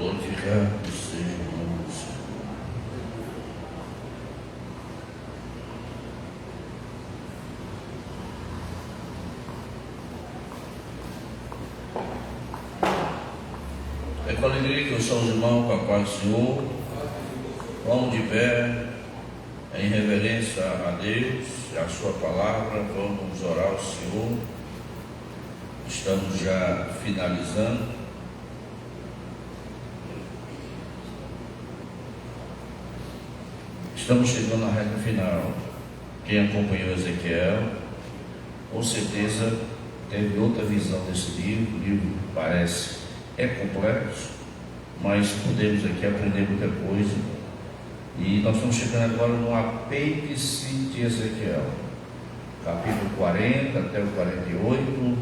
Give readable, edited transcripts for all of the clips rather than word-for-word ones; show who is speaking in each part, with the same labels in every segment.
Speaker 1: glorificado seja o nome do Senhor. É com alegria que eu sou os irmãos, com a paz do Senhor. Vamos de pé, em reverência a Deus e a sua palavra. Vamos orar ao Senhor. Estamos já finalizando. Estamos chegando na reta final. Quem acompanhou Ezequiel, com certeza teve outra visão desse livro. O livro parece complexo, mas podemos aqui aprender muita coisa. E nós estamos chegando agora no apêndice de Ezequiel, capítulo 40 até o 48.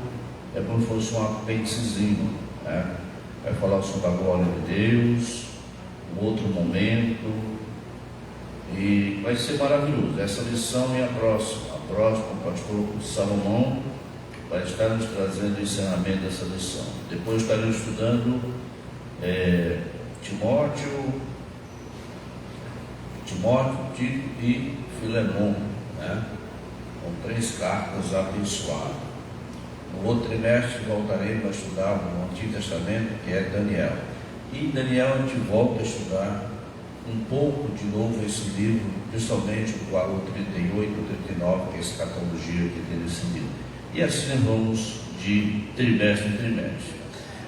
Speaker 1: É como se fosse um apêndicezinho, né? Vai falar sobre a glória de Deus, um outro momento, e vai ser maravilhoso. Essa lição e a próxima, o pastor Salomão vai estar nos trazendo o ensinamento dessa lição. Depois estaremos estudando Timóteo, Tito e Filemon, né? Com 3 cartas abençoadas. No outro trimestre voltaremos a estudar o Antigo Testamento, que é Daniel. E Daniel a gente volta a estudar um pouco de novo esse livro, principalmente o valor 38 e 39, que é a escatologia que tem nesse livro. E assim vamos de trimestre em trimestre.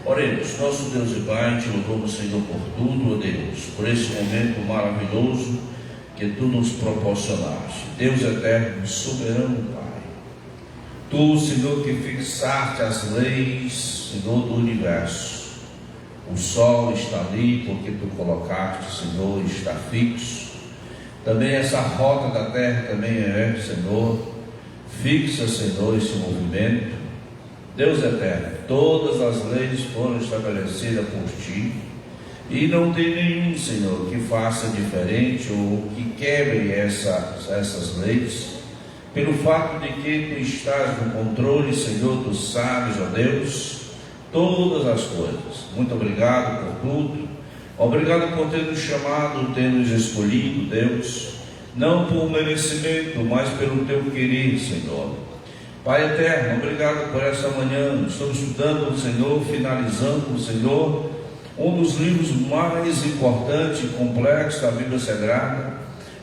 Speaker 1: Oremos. Nosso Deus e Pai, te louvamos, Senhor, por tudo, ó Deus, por esse momento maravilhoso que tu nos proporcionaste. Deus eterno, soberano Pai, tu, Senhor, que fixaste as leis, Senhor, do universo. O sol está ali porque tu colocaste, Senhor, está fixo. Também essa rota da terra também é, Senhor, fixa, Senhor, esse movimento. Deus eterno, todas as leis foram estabelecidas por ti, e não tem nenhum, Senhor, que faça diferente ou que quebre essas leis, pelo fato de que tu estás no controle, Senhor, tu sabes, ó Deus, todas as coisas. Muito obrigado por tudo. Obrigado por ter nos chamado, ter nos escolhido, Deus, não por merecimento, mas pelo teu querer, Senhor. Pai eterno, obrigado por essa manhã. Estamos estudando, Senhor, finalizando, Senhor, um dos livros mais importantes e complexos da Bíblia Sagrada,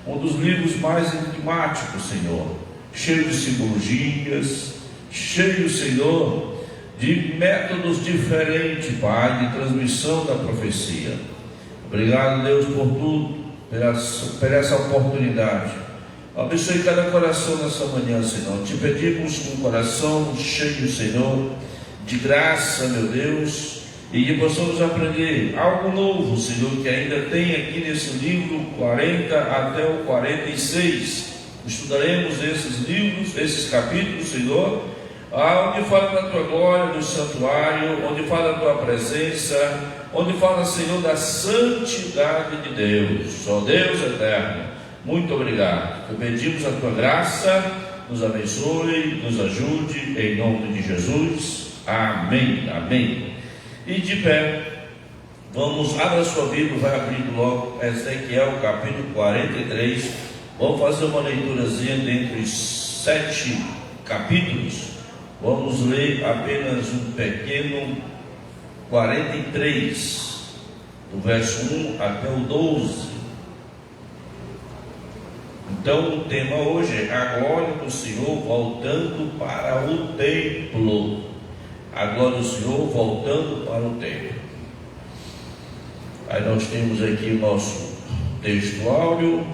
Speaker 1: um dos livros mais enigmáticos, Senhor, cheio de simbologias, cheio, Senhor, de métodos diferentes, Pai, de transmissão da profecia. Obrigado, Deus, por tudo, por essa oportunidade. Abençoe cada coração nessa manhã, Senhor. Te pedimos com o coração cheio, Senhor, de graça, meu Deus, e que possamos aprender algo novo, Senhor, que ainda tem aqui nesse livro 40 até o 46. Estudaremos esses livros, esses capítulos, Senhor, onde fala da tua glória, do santuário, onde fala da tua presença, onde fala, Senhor, da santidade de Deus. Ó Deus eterno, muito obrigado. Te pedimos a tua graça, nos abençoe, nos ajude, em nome de Jesus. Amém, amém. E de pé, vamos, abra sua Bíblia, vai abrindo logo Ezequiel capítulo 43. Vamos fazer uma leiturazinha dentre os 7 capítulos. Vamos ler apenas um pequeno 43, do verso 1 até o 12. Então o tema hoje é a glória do Senhor voltando para o templo. A glória do Senhor voltando para o templo. Aí nós temos aqui o nosso texto áureo.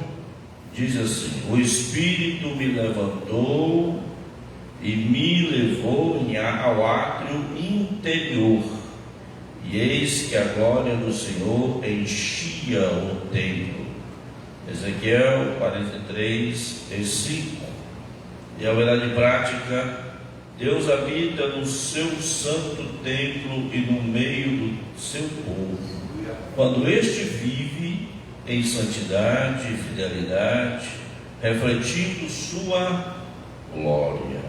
Speaker 1: Diz assim: o Espírito me levantou e me levou ao átrio interior, e eis que a glória do Senhor enchia o templo. Ezequiel 43, 5. E a verdade prática: Deus habita no seu santo templo e no meio do seu povo, quando este vive em santidade e fidelidade, refletindo sua glória.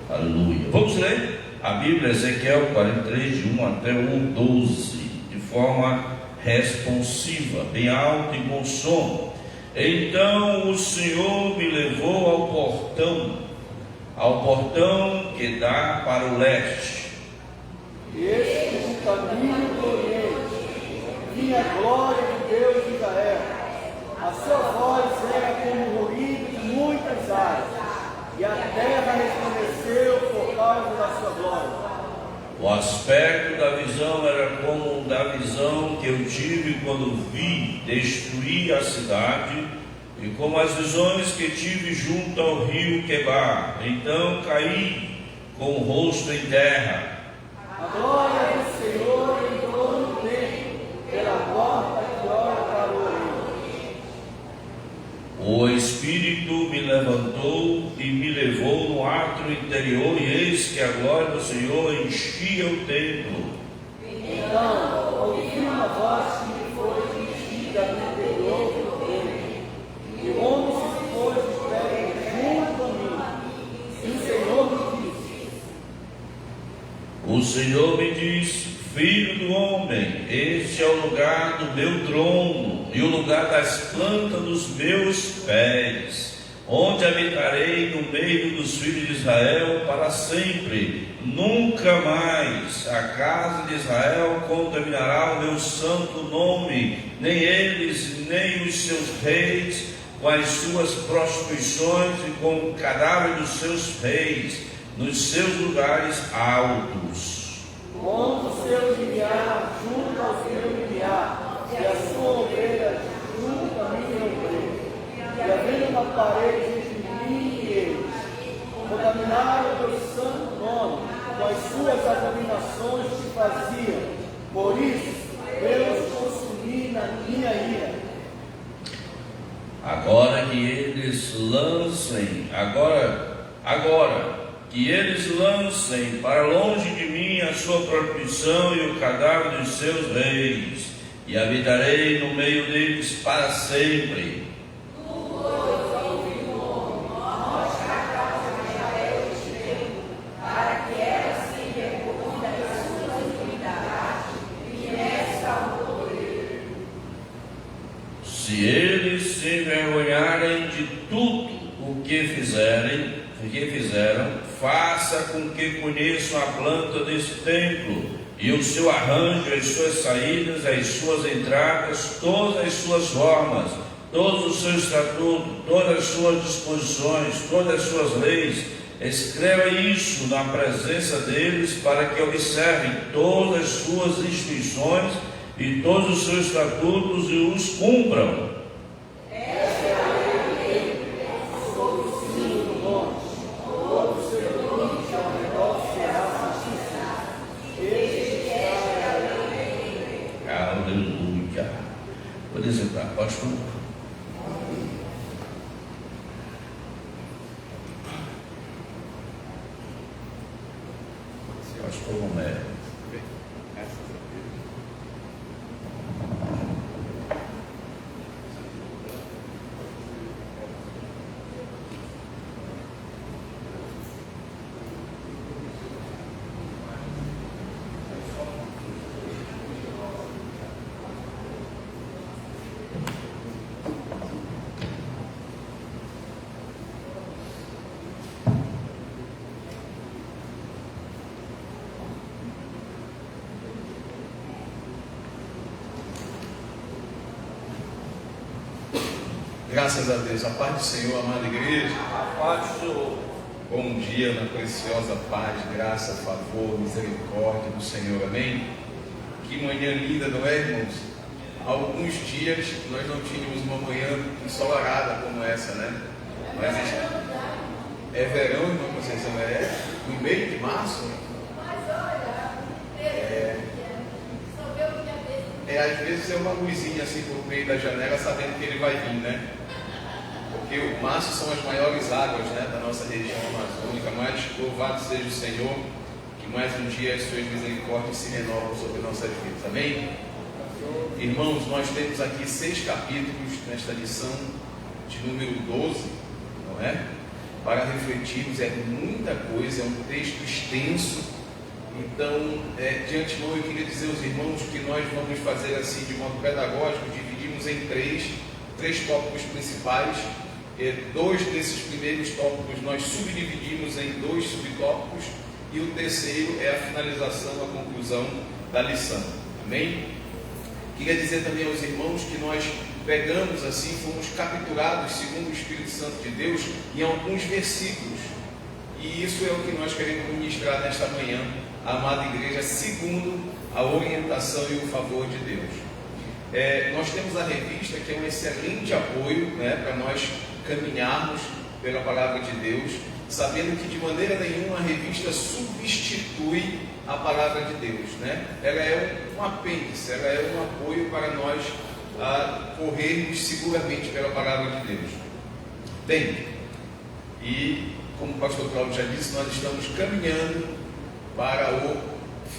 Speaker 1: Aleluia. Vamos ler a Bíblia, Ezequiel 43, de 1 até o 12, de forma responsiva, bem alto e com som. Então o Senhor me levou ao portão que dá para o leste.
Speaker 2: Este é o caminho do Oriente, vinha a glória de Deus de Israel. A sua voz era como o ruído de muitas águas, e a terra resplandeceu por causa da sua glória.
Speaker 1: O aspecto da visão era como o da visão que eu tive quando vi destruir a cidade, e como as visões que tive junto ao rio Quebar. Então caí com o rosto em terra.
Speaker 2: A glória do Senhor entrou no templo, pela porta que olha para o oriente.
Speaker 1: O Espírito me levantou e me levou no átrio interior, e eis que a glória do Senhor enchia o templo.
Speaker 2: Então ouvi uma voz que me foi dirigida no interior do templo, e o homem se pôs de pé junto a mim, e o Senhor me disse:
Speaker 1: O Senhor me disse: Filho do homem, este é o lugar do meu trono e o lugar das plantas dos meus pés, onde habitarei no meio dos filhos de Israel para sempre. Nunca mais a casa de Israel contaminará o meu santo nome, nem eles, nem os seus reis, com as suas prostituições e com o cadáver dos seus reis, nos seus lugares altos.
Speaker 2: Onde o seu limiar junto ao seu limiar, e a sua ovelha junto à minha ovelha, e havendo uma parede entre mim e eles, contaminaram o teu santo nome, com as suas abominações que faziam. Por isso, eu os consumi na minha ira.
Speaker 1: Agora que eles lancem para longe de mim a sua prostituição e o cadáver dos seus reis, e habitarei no meio deles para sempre. Se eles se envergonharem de tudo o que fizeram, faça com que conheçam a planta desse templo, e o seu arranjo, as suas saídas, as suas entradas, todas as suas formas, todos os seus estatutos, todas as suas disposições, todas as suas leis. Escreva isso na presença deles, para que observem todas as suas instituições e todos os seus estatutos e os cumpram. Aleluia. Pode sentar, pode falar. Pastor Romero.
Speaker 3: Graças a Deus, a paz do Senhor, amada igreja.
Speaker 2: A paz do Senhor.
Speaker 3: Bom dia na preciosa paz, graça, favor, misericórdia do Senhor, amém? Que manhã linda, não é, irmãos? Há alguns dias nós não tínhamos uma manhã ensolarada como essa, né? Mas é verão, irmã Conceição, no meio de março. Às vezes é uma luzinha assim por meio da janela, sabendo que ele vai vir, né? Porque o março são as maiores águas, né, da nossa região amazônica. Mas louvado seja o Senhor, que mais um dia as suas misericórdias se renovam sobre nossas vidas, amém? Irmãos, nós temos aqui 6 capítulos nesta lição de número 12, não é? Para refletirmos, é muita coisa, é um texto extenso. Então, de antemão, eu queria dizer aos irmãos que nós vamos fazer assim de modo pedagógico, dividimos em três tópicos principais. Dois desses primeiros tópicos nós subdividimos em 2 subtópicos, e o terceiro é a finalização, a conclusão da lição. Amém? Queria dizer também aos irmãos que nós pegamos assim, fomos capturados, segundo o Espírito Santo de Deus, em alguns versículos. E isso é o que nós queremos ministrar nesta manhã, a amada igreja, segundo a orientação e o favor de Deus. Nós temos a revista, que é um excelente apoio, para nós caminharmos pela palavra de Deus, sabendo que de maneira nenhuma a revista substitui a palavra de Deus, Ela é um apêndice, ela é um apoio para nós corrermos seguramente pela palavra de Deus. Bem, e como o pastor Cláudio já disse, nós estamos caminhando para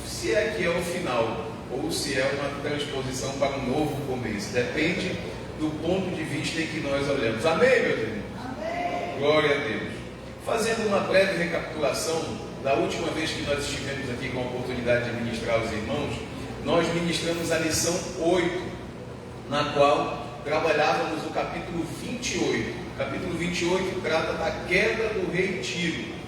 Speaker 3: se é que é o final, ou se é uma transposição para um novo começo, depende do ponto de vista em que nós olhamos. Amém, meus irmãos? Amém. Glória a Deus. Fazendo uma breve recapitulação da última vez que nós estivemos aqui com a oportunidade de ministrar aos irmãos, nós ministramos a lição 8, na qual trabalhávamos o capítulo 28. O capítulo 28 trata da queda do rei Tiro,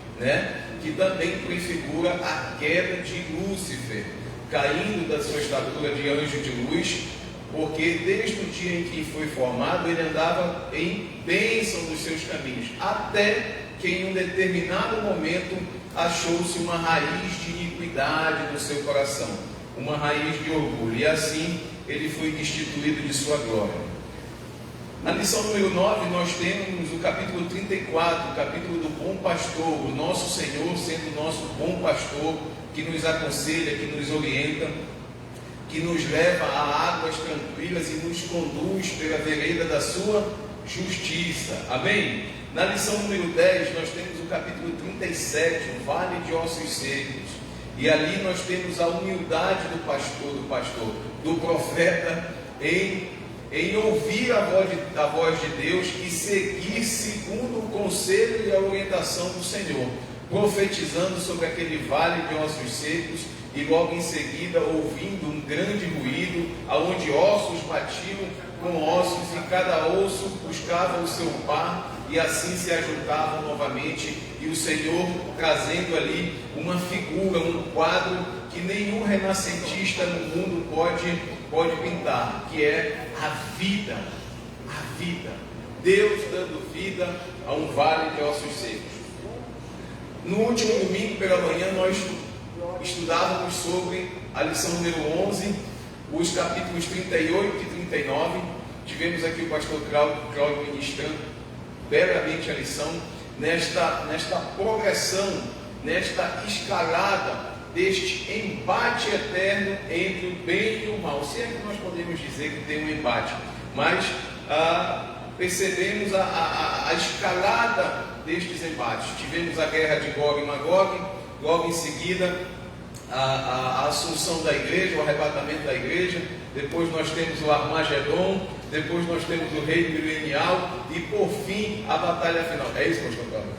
Speaker 3: que também prefigura a queda de Lúcifer, caindo da sua estatura de anjo de luz, porque desde o dia em que foi formado, ele andava em bênção dos seus caminhos, até que em um determinado momento achou-se uma raiz de iniquidade no seu coração, uma raiz de orgulho, e assim ele foi destituído de sua glória. Na lição número 9, nós temos o capítulo 34, o capítulo do bom pastor, o nosso Senhor sendo o nosso bom pastor, que nos aconselha, que nos orienta, que nos leva a águas tranquilas e nos conduz pela vereda da sua justiça. Amém? Na lição número 10, nós temos o capítulo 37, o vale de ossos secos, e ali nós temos a humildade do pastor, do profeta, em ouvir a voz de Deus e seguir segundo o conselho e a orientação do Senhor, profetizando sobre aquele vale de ossos secos, e logo em seguida ouvindo um grande ruído, aonde ossos batiam com ossos, e cada osso buscava o seu par, e assim se ajuntavam novamente, e o Senhor trazendo ali uma figura, um quadro que nenhum renascentista no mundo pode pintar, que é a vida, Deus dando vida a um vale de ossos secos. No último domingo pela manhã nós estudávamos sobre a lição número 11, os capítulos 38 e 39, tivemos aqui o pastor Cláudio ministrando belamente a lição, nesta progressão, nesta escalada deste embate eterno entre o bem e o mal. Se é que nós podemos dizer que tem um embate, mas percebemos a escalada destes embates. Tivemos a guerra de Gog e Magog, logo em seguida a assunção da igreja, o arrebatamento da igreja, depois nós temos o Armagedon, depois nós temos o reino milenial e por fim a batalha final. É isso, pastor Cláudio?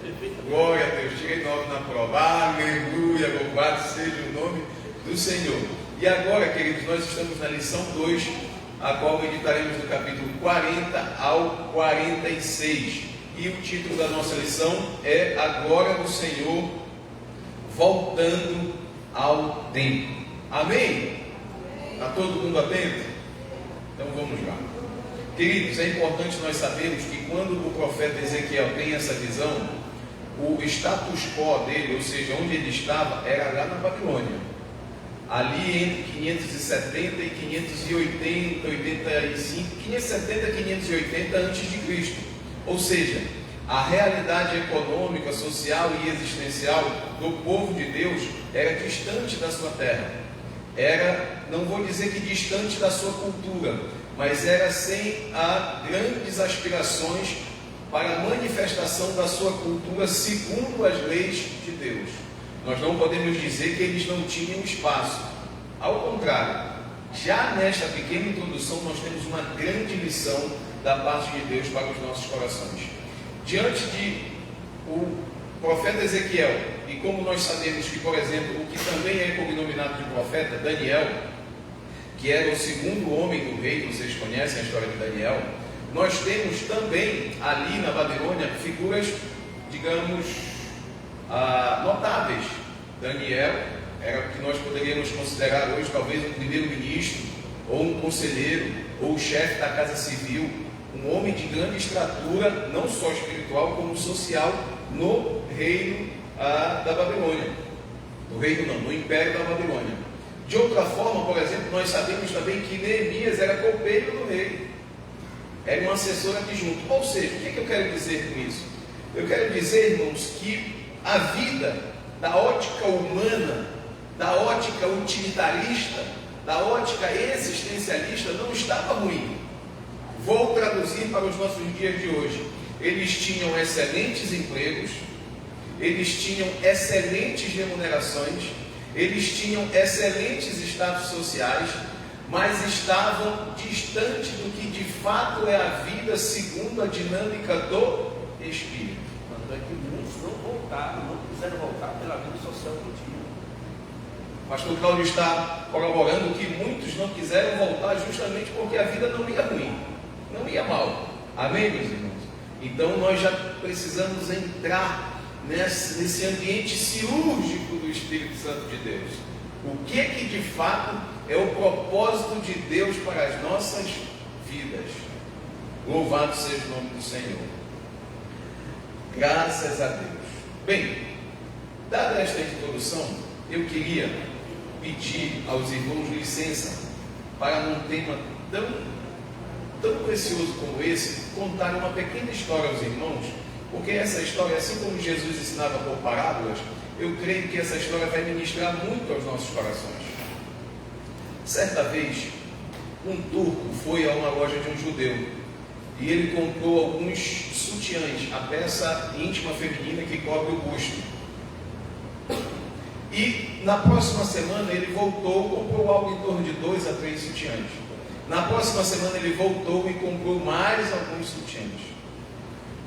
Speaker 3: Glória a Deus, tirei 9 na prova, aleluia, louvado seja o nome do Senhor. E agora, queridos, nós estamos na lição 2, a qual meditaremos do capítulo 40 ao 46, e o título da nossa lição é A Glória do Senhor Voltando ao Templo. Amém? Está todo mundo atento? Então vamos lá. Queridos, é importante nós sabermos que quando o profeta Ezequiel tem essa visão, o status quo dele, ou seja, onde ele estava, era lá na Babilônia, ali entre 570 e 580, 85, 570 e 580 antes de Cristo. Ou seja, a realidade econômica, social e existencial do povo de Deus era distante da sua terra. Era, não vou dizer que distante da sua cultura, mas era sem grandes aspirações para a manifestação da sua cultura segundo as leis de Deus. Nós não podemos dizer que eles não tinham espaço. Ao contrário, já nesta pequena introdução nós temos uma grande lição da parte de Deus para os nossos corações. Diante de o profeta Ezequiel, e como nós sabemos que, por exemplo, o que também é denominado de profeta, Daniel, que era o segundo homem do reino, vocês conhecem a história de Daniel, nós temos também ali na Babilônia figuras, digamos, notáveis. Daniel era o que nós poderíamos considerar hoje talvez um primeiro-ministro, ou um conselheiro, ou o chefe da casa civil, um homem de grande estatura, não só espiritual, como social, no reino da Babilônia. No reino não, no império da Babilônia. De outra forma, por exemplo, nós sabemos também que Neemias era copeiro do rei, era um assessor adjunto. Ou seja, o que eu quero dizer com isso? Eu quero dizer, irmãos, que a vida da ótica humana, da ótica utilitarista, da ótica existencialista não estava ruim. Vou traduzir para os nossos dias de hoje. Eles tinham excelentes empregos, eles tinham excelentes remunerações, eles tinham excelentes status sociais, mas estavam distantes do que de fato é a vida segundo a dinâmica do Espírito.
Speaker 2: Tanto é que muitos não voltaram, não quiseram voltar pela vida social que tinham.
Speaker 3: O pastor Cláudio está corroborando que muitos não quiseram voltar justamente porque a vida não ia ruim, não ia mal. Amém, meus irmãos? Então nós já precisamos entrar nesse ambiente cirúrgico do Espírito Santo de Deus. O que de fato é o propósito de Deus para as nossas vidas? Louvado seja o nome do Senhor. Graças a Deus. Bem, dada esta introdução, eu queria pedir aos irmãos licença para num tema tão precioso como esse, contar uma pequena história aos irmãos, porque essa história, assim como Jesus ensinava por parábolas, eu creio que essa história vai ministrar muito aos nossos corações. Certa vez, um turco foi a uma loja de um judeu e ele comprou alguns sutiãs, a peça íntima feminina que cobre o busto. E na próxima semana ele voltou, comprou algo em torno de 2 a 3 sutiãs. Na próxima semana ele voltou e comprou mais alguns sutiãs.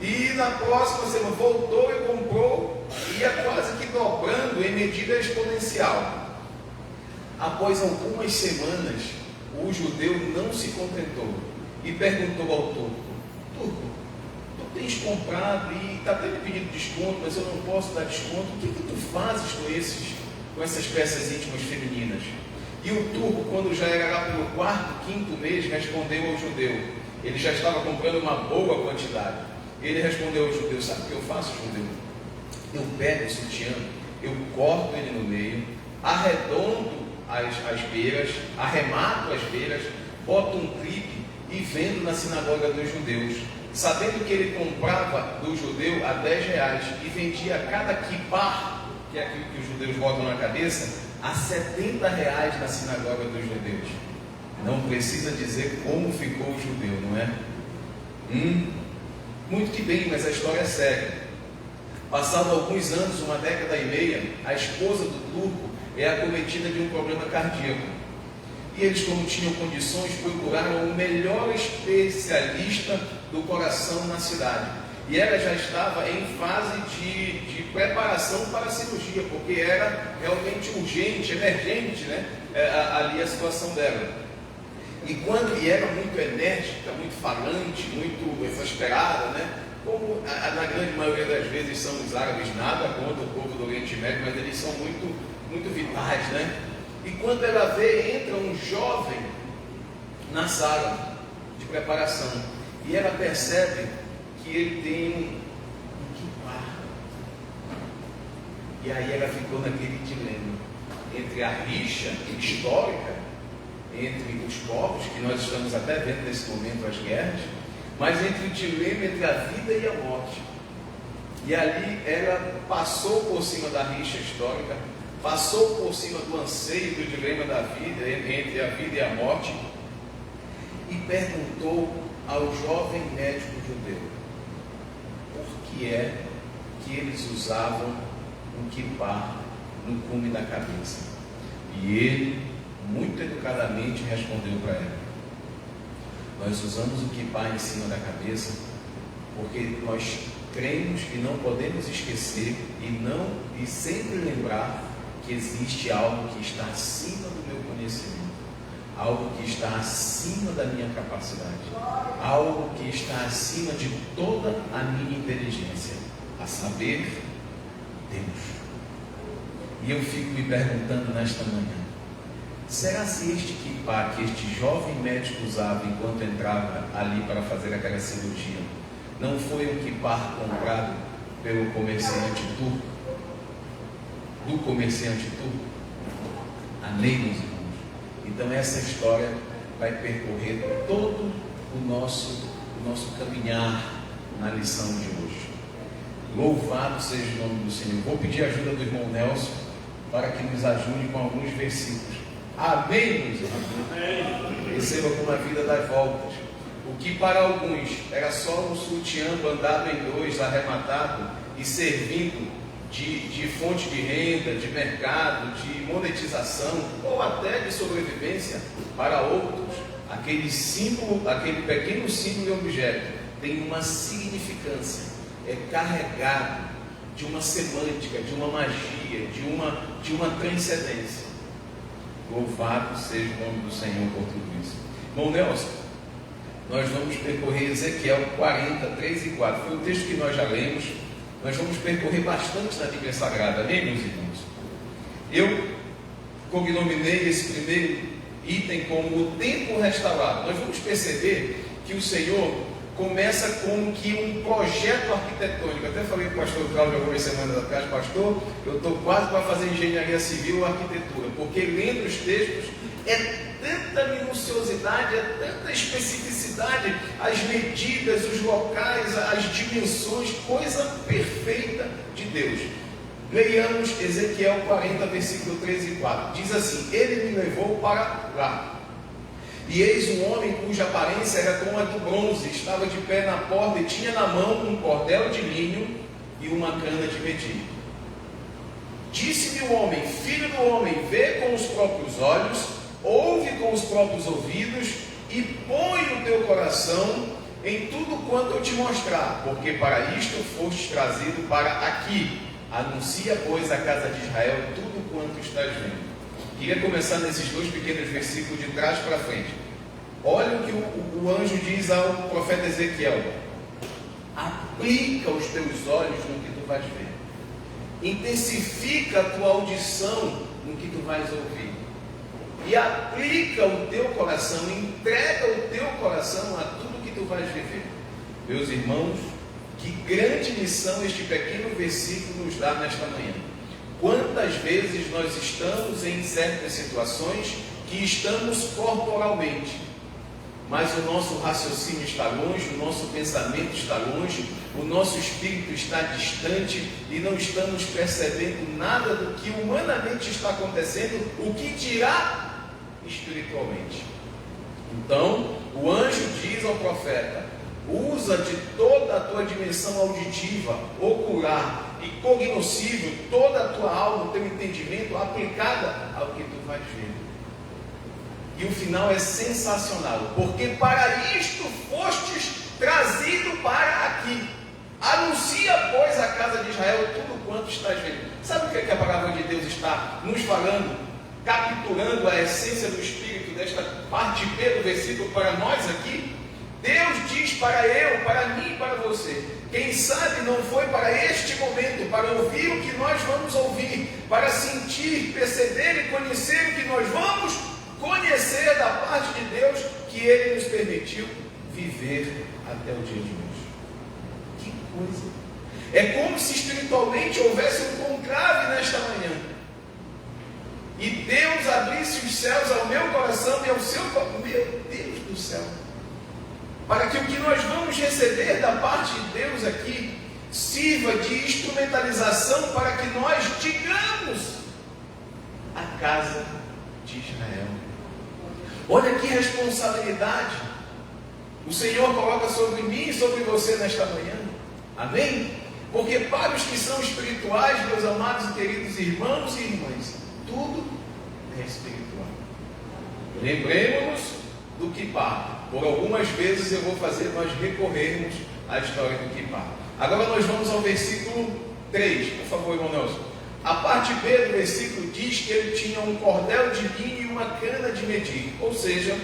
Speaker 3: E na próxima semana voltou e comprou, ia quase que dobrando em medida exponencial. Após algumas semanas, o judeu não se contentou e perguntou ao turco: turco, tu tens comprado e está até me pedindo desconto, mas eu não posso dar desconto. O que tu fazes com essas peças íntimas femininas? E o turco, quando já era lá pelo 4º, 5º mês, respondeu ao judeu. Ele já estava comprando uma boa quantidade. Ele respondeu ao judeu: sabe o que eu faço, judeu? Eu pego o sutiã, eu corto ele no meio, arredondo as beiras, arremato as beiras, boto um clipe e vendo na sinagoga dos judeus, sabendo que ele comprava do judeu a R$10 e vendia cada kippah, que é aquilo que os judeus botam na cabeça, a R$70 na sinagoga dos judeus. Não precisa dizer como ficou o judeu, não é? Muito que bem, mas a história é séria. Passado alguns anos, 1 década e meia, a esposa do turco é acometida de um problema cardíaco. E eles, como tinham condições, procuraram o melhor especialista do coração na cidade. E ela já estava em fase de preparação para a cirurgia, porque era realmente urgente, emergente, ali a situação dela. E era muito enérgica, muito falante, muito exasperada, como na grande maioria das vezes são os árabes, nada contra o povo do Oriente Médio, mas eles são muito, muito vitais, E quando ela vê, entra um jovem na sala de preparação, e ela percebe que ele tem um kippah. E aí ela ficou naquele dilema entre a rixa histórica entre os povos, que nós estamos até vendo nesse momento as guerras, mas entre o dilema entre a vida e a morte. E ali ela passou por cima da rixa histórica, passou por cima do anseio do dilema da vida, entre a vida e a morte, e perguntou ao jovem médico judeu por que é que eles usavam um kippah no cume da cabeça. E ele, muito educadamente, respondeu para ela: nós usamos o kippah em cima da cabeça porque nós cremos e não podemos esquecer e sempre lembrar porque existe algo que está acima do meu conhecimento, algo que está acima da minha capacidade, algo que está acima de toda a minha inteligência, a saber, Deus. E eu fico me perguntando nesta manhã, será se este kippá que este jovem médico usava enquanto entrava ali para fazer aquela cirurgia, não foi um kippá comprado pelo comerciante turco? Do comerciante turco? Amém, meus irmãos? Então essa história vai percorrer todo o nosso caminhar na lição de hoje. Louvado seja o nome do Senhor. Vou pedir a ajuda do irmão Nelson para que nos ajude com alguns versículos. Amém, meus irmãos? Receba como a vida das voltas. O que para alguns era só um sutiã bandado em dois, arrematado e servindo de fonte de renda, de mercado, de monetização ou até de sobrevivência, para outros, aquele símbolo, aquele pequeno símbolo e objeto tem uma significância, é carregado de uma semântica, de uma magia, de uma transcendência. Louvado seja o nome do Senhor por tudo isso. Irmão Nelson, nós vamos percorrer Ezequiel 40, 3 e 4. Foi o texto que nós já lemos. Nós vamos percorrer bastante na Bíblia Sagrada, amém, meus irmãos? Eu cognominei esse primeiro item como o tempo restaurado. Nós vamos perceber que o Senhor começa como que um projeto arquitetônico. Eu até falei com o pastor Cláudio algumas semanas atrás, pastor, eu estou quase para fazer engenharia civil ou arquitetura, porque lendo os textos é tanta minuciosidade, é tanta especificidade, as medidas, os locais, as dimensões, coisa perfeita de Deus. Leiamos Ezequiel 40, versículo 3 e 4. Diz assim: ele me levou para lá, e eis um homem cuja aparência era como a do bronze, estava de pé na porta e tinha na mão um cordel de linho e uma cana de medir. Disse-me o homem: filho do homem, vê com os próprios olhos, ouve com os próprios ouvidos e põe o teu coração em tudo quanto eu te mostrar, porque para isto foste trazido para aqui. Anuncia, pois, à casa de Israel tudo quanto estás vendo. Queria começar nesses dois pequenos versículos de trás para frente. Olha o que o anjo diz ao profeta Ezequiel: aplica os teus olhos no que tu vais ver, intensifica a tua audição no que tu vais ouvir, e aplica o teu coração, entrega o teu coração a tudo que tu vais viver. Meus irmãos, que grande lição este pequeno versículo nos dá nesta manhã. Quantas vezes nós estamos em certas situações que estamos corporalmente, mas o nosso raciocínio está longe, o nosso pensamento está longe, o nosso espírito está distante e não estamos percebendo nada do que humanamente está acontecendo, o que dirá espiritualmente. Então, o anjo diz ao profeta: usa de toda a tua dimensão auditiva, ocular e cognoscível, toda a tua alma, o teu entendimento aplicada ao que tu vais ver. E o final é sensacional, porque para isto fostes trazido para aqui. Anuncia, pois, à casa de Israel tudo quanto estás vendo. Sabe o que é que a palavra de Deus está nos falando, capturando a essência do Espírito desta parte B do versículo para nós aqui? Deus diz para eu, para mim e para você: quem sabe não foi para este momento, para ouvir o que nós vamos ouvir, para sentir, perceber e conhecer o que nós vamos conhecer da parte de Deus, que Ele nos permitiu viver até o dia de hoje. Que coisa! É como se espiritualmente houvesse um conclave nesta manhã, e Deus abrisse os céus ao meu coração e ao seu coração. Meu Deus do céu! Para que o que nós vamos receber da parte de Deus aqui sirva de instrumentalização para que nós digamos a casa de Israel. Olha que responsabilidade o Senhor coloca sobre mim e sobre você nesta manhã. Amém? Porque para os que são espirituais, meus amados e queridos irmãos e irmãs, tudo é espiritual. Lembremos-nos do kippá. Por algumas vezes eu vou fazer nós recorrermos à história do kippá. Agora nós vamos ao versículo 3. Por favor, irmão Nelson. A parte B do versículo diz que ele tinha um cordel de linho e uma cana de medir. Ou seja,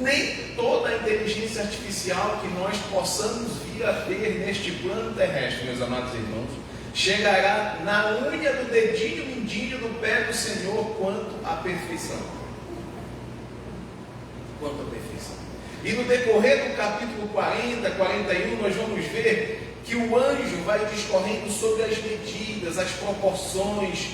Speaker 3: nem toda a inteligência artificial que nós possamos vir a ter neste plano terrestre, meus amados irmãos, chegará na unha do dedinho mindinho do pé do Senhor quanto à perfeição. Quanto à perfeição. E no decorrer do capítulo 40, 41, nós vamos ver que o anjo vai discorrendo sobre as medidas, as proporções,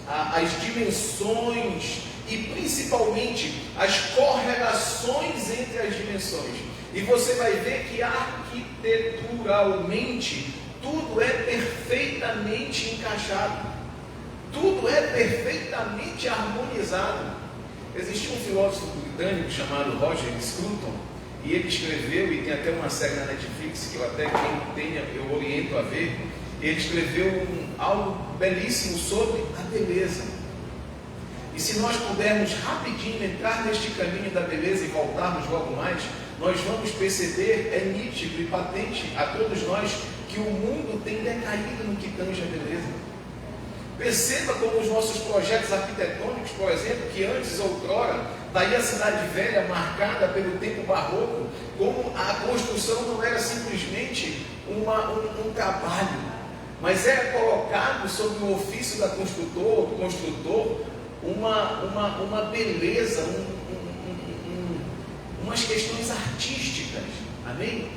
Speaker 3: as dimensões e principalmente as correlações entre as dimensões. E você vai ver que arquiteturalmente tudo é perfeitamente encaixado, tudo é perfeitamente harmonizado. Existia um filósofo britânico chamado Roger Scruton, e ele escreveu, e tem até uma série na Netflix que eu até quem tenha, eu oriento a ver. Ele escreveu algo belíssimo sobre a beleza. E se nós pudermos rapidinho entrar neste caminho da beleza e voltarmos logo mais, nós vamos perceber, é nítido e patente a todos nós, que o mundo tem decaído no que tange a beleza. Perceba como os nossos projetos arquitetônicos, por exemplo, que antes, outrora, daí a cidade velha, marcada pelo tempo barroco, como a construção não era simplesmente um trabalho, mas era colocado sob o ofício do construtor, uma beleza, umas questões artísticas, amém?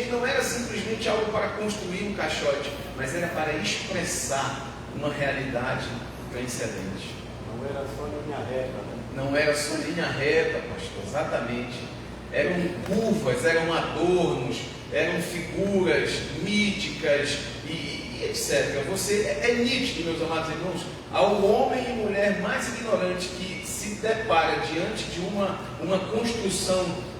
Speaker 3: Não era simplesmente algo para construir um caixote, mas era para expressar uma realidade transcendente.
Speaker 2: Não era só linha reta, né?
Speaker 3: Não era só linha reta, pastor, exatamente. Eram curvas, eram adornos, eram figuras míticas e etc. É nítido, meus amados irmãos, ao homem e mulher mais ignorante que se depara diante de uma construção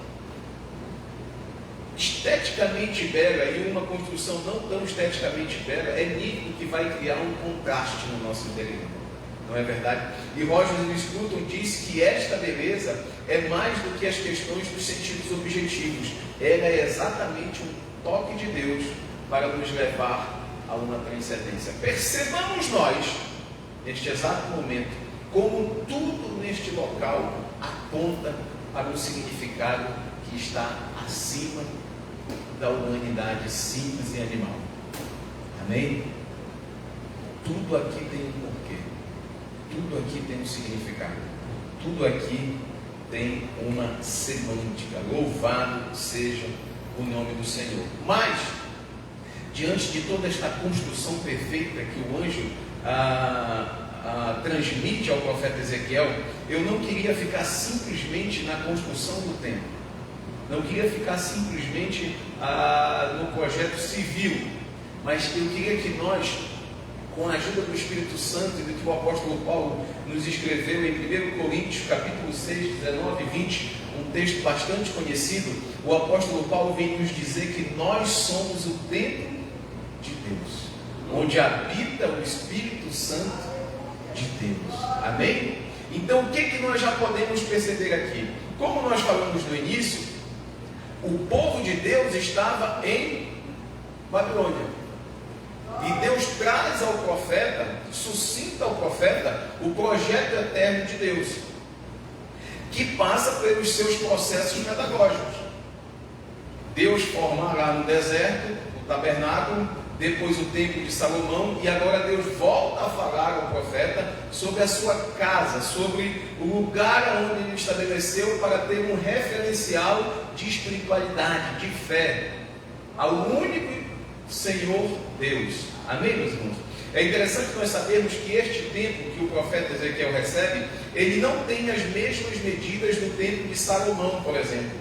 Speaker 3: esteticamente bela e uma construção não tão esteticamente bela, é nítido que vai criar um contraste no nosso interior. Não é verdade? E Roger Scruton diz que esta beleza é mais do que as questões dos sentidos objetivos. Ela é exatamente um toque de Deus para nos levar a uma transcendência. Percebamos nós, neste exato momento, como tudo neste local aponta para um significado que está acima da humanidade simples e animal. Amém? Tudo aqui tem um porquê. Tudo aqui tem um significado. Tudo aqui tem uma semântica. Louvado seja o nome do Senhor. Mas, diante de toda esta construção perfeita que o anjo transmite ao profeta Ezequiel, eu não queria ficar simplesmente na construção do templo. Não queria ficar simplesmente no projeto civil, mas eu queria que nós, com a ajuda do Espírito Santo e do que o apóstolo Paulo nos escreveu em 1 Coríntios, capítulo 6, 19 e 20, um texto bastante conhecido, o apóstolo Paulo vem nos dizer que nós somos o templo de Deus, onde habita o Espírito Santo de Deus. Amém? Então, o que nós já podemos perceber aqui? Como nós falamos no início, o povo de Deus estava em Babilônia. E Deus traz ao profeta, suscita ao profeta, o projeto eterno de Deus, que passa pelos seus processos pedagógicos. Deus forma lá no deserto o tabernáculo, depois o templo de Salomão, e agora Deus volta a falar ao profeta sobre a sua casa, sobre o lugar onde ele estabeleceu para ter um referencial de espiritualidade, de fé, ao único Senhor Deus. Amém, meus irmãos? É interessante nós sabermos que este templo que o profeta Ezequiel recebe, ele não tem as mesmas medidas do templo de Salomão, por exemplo.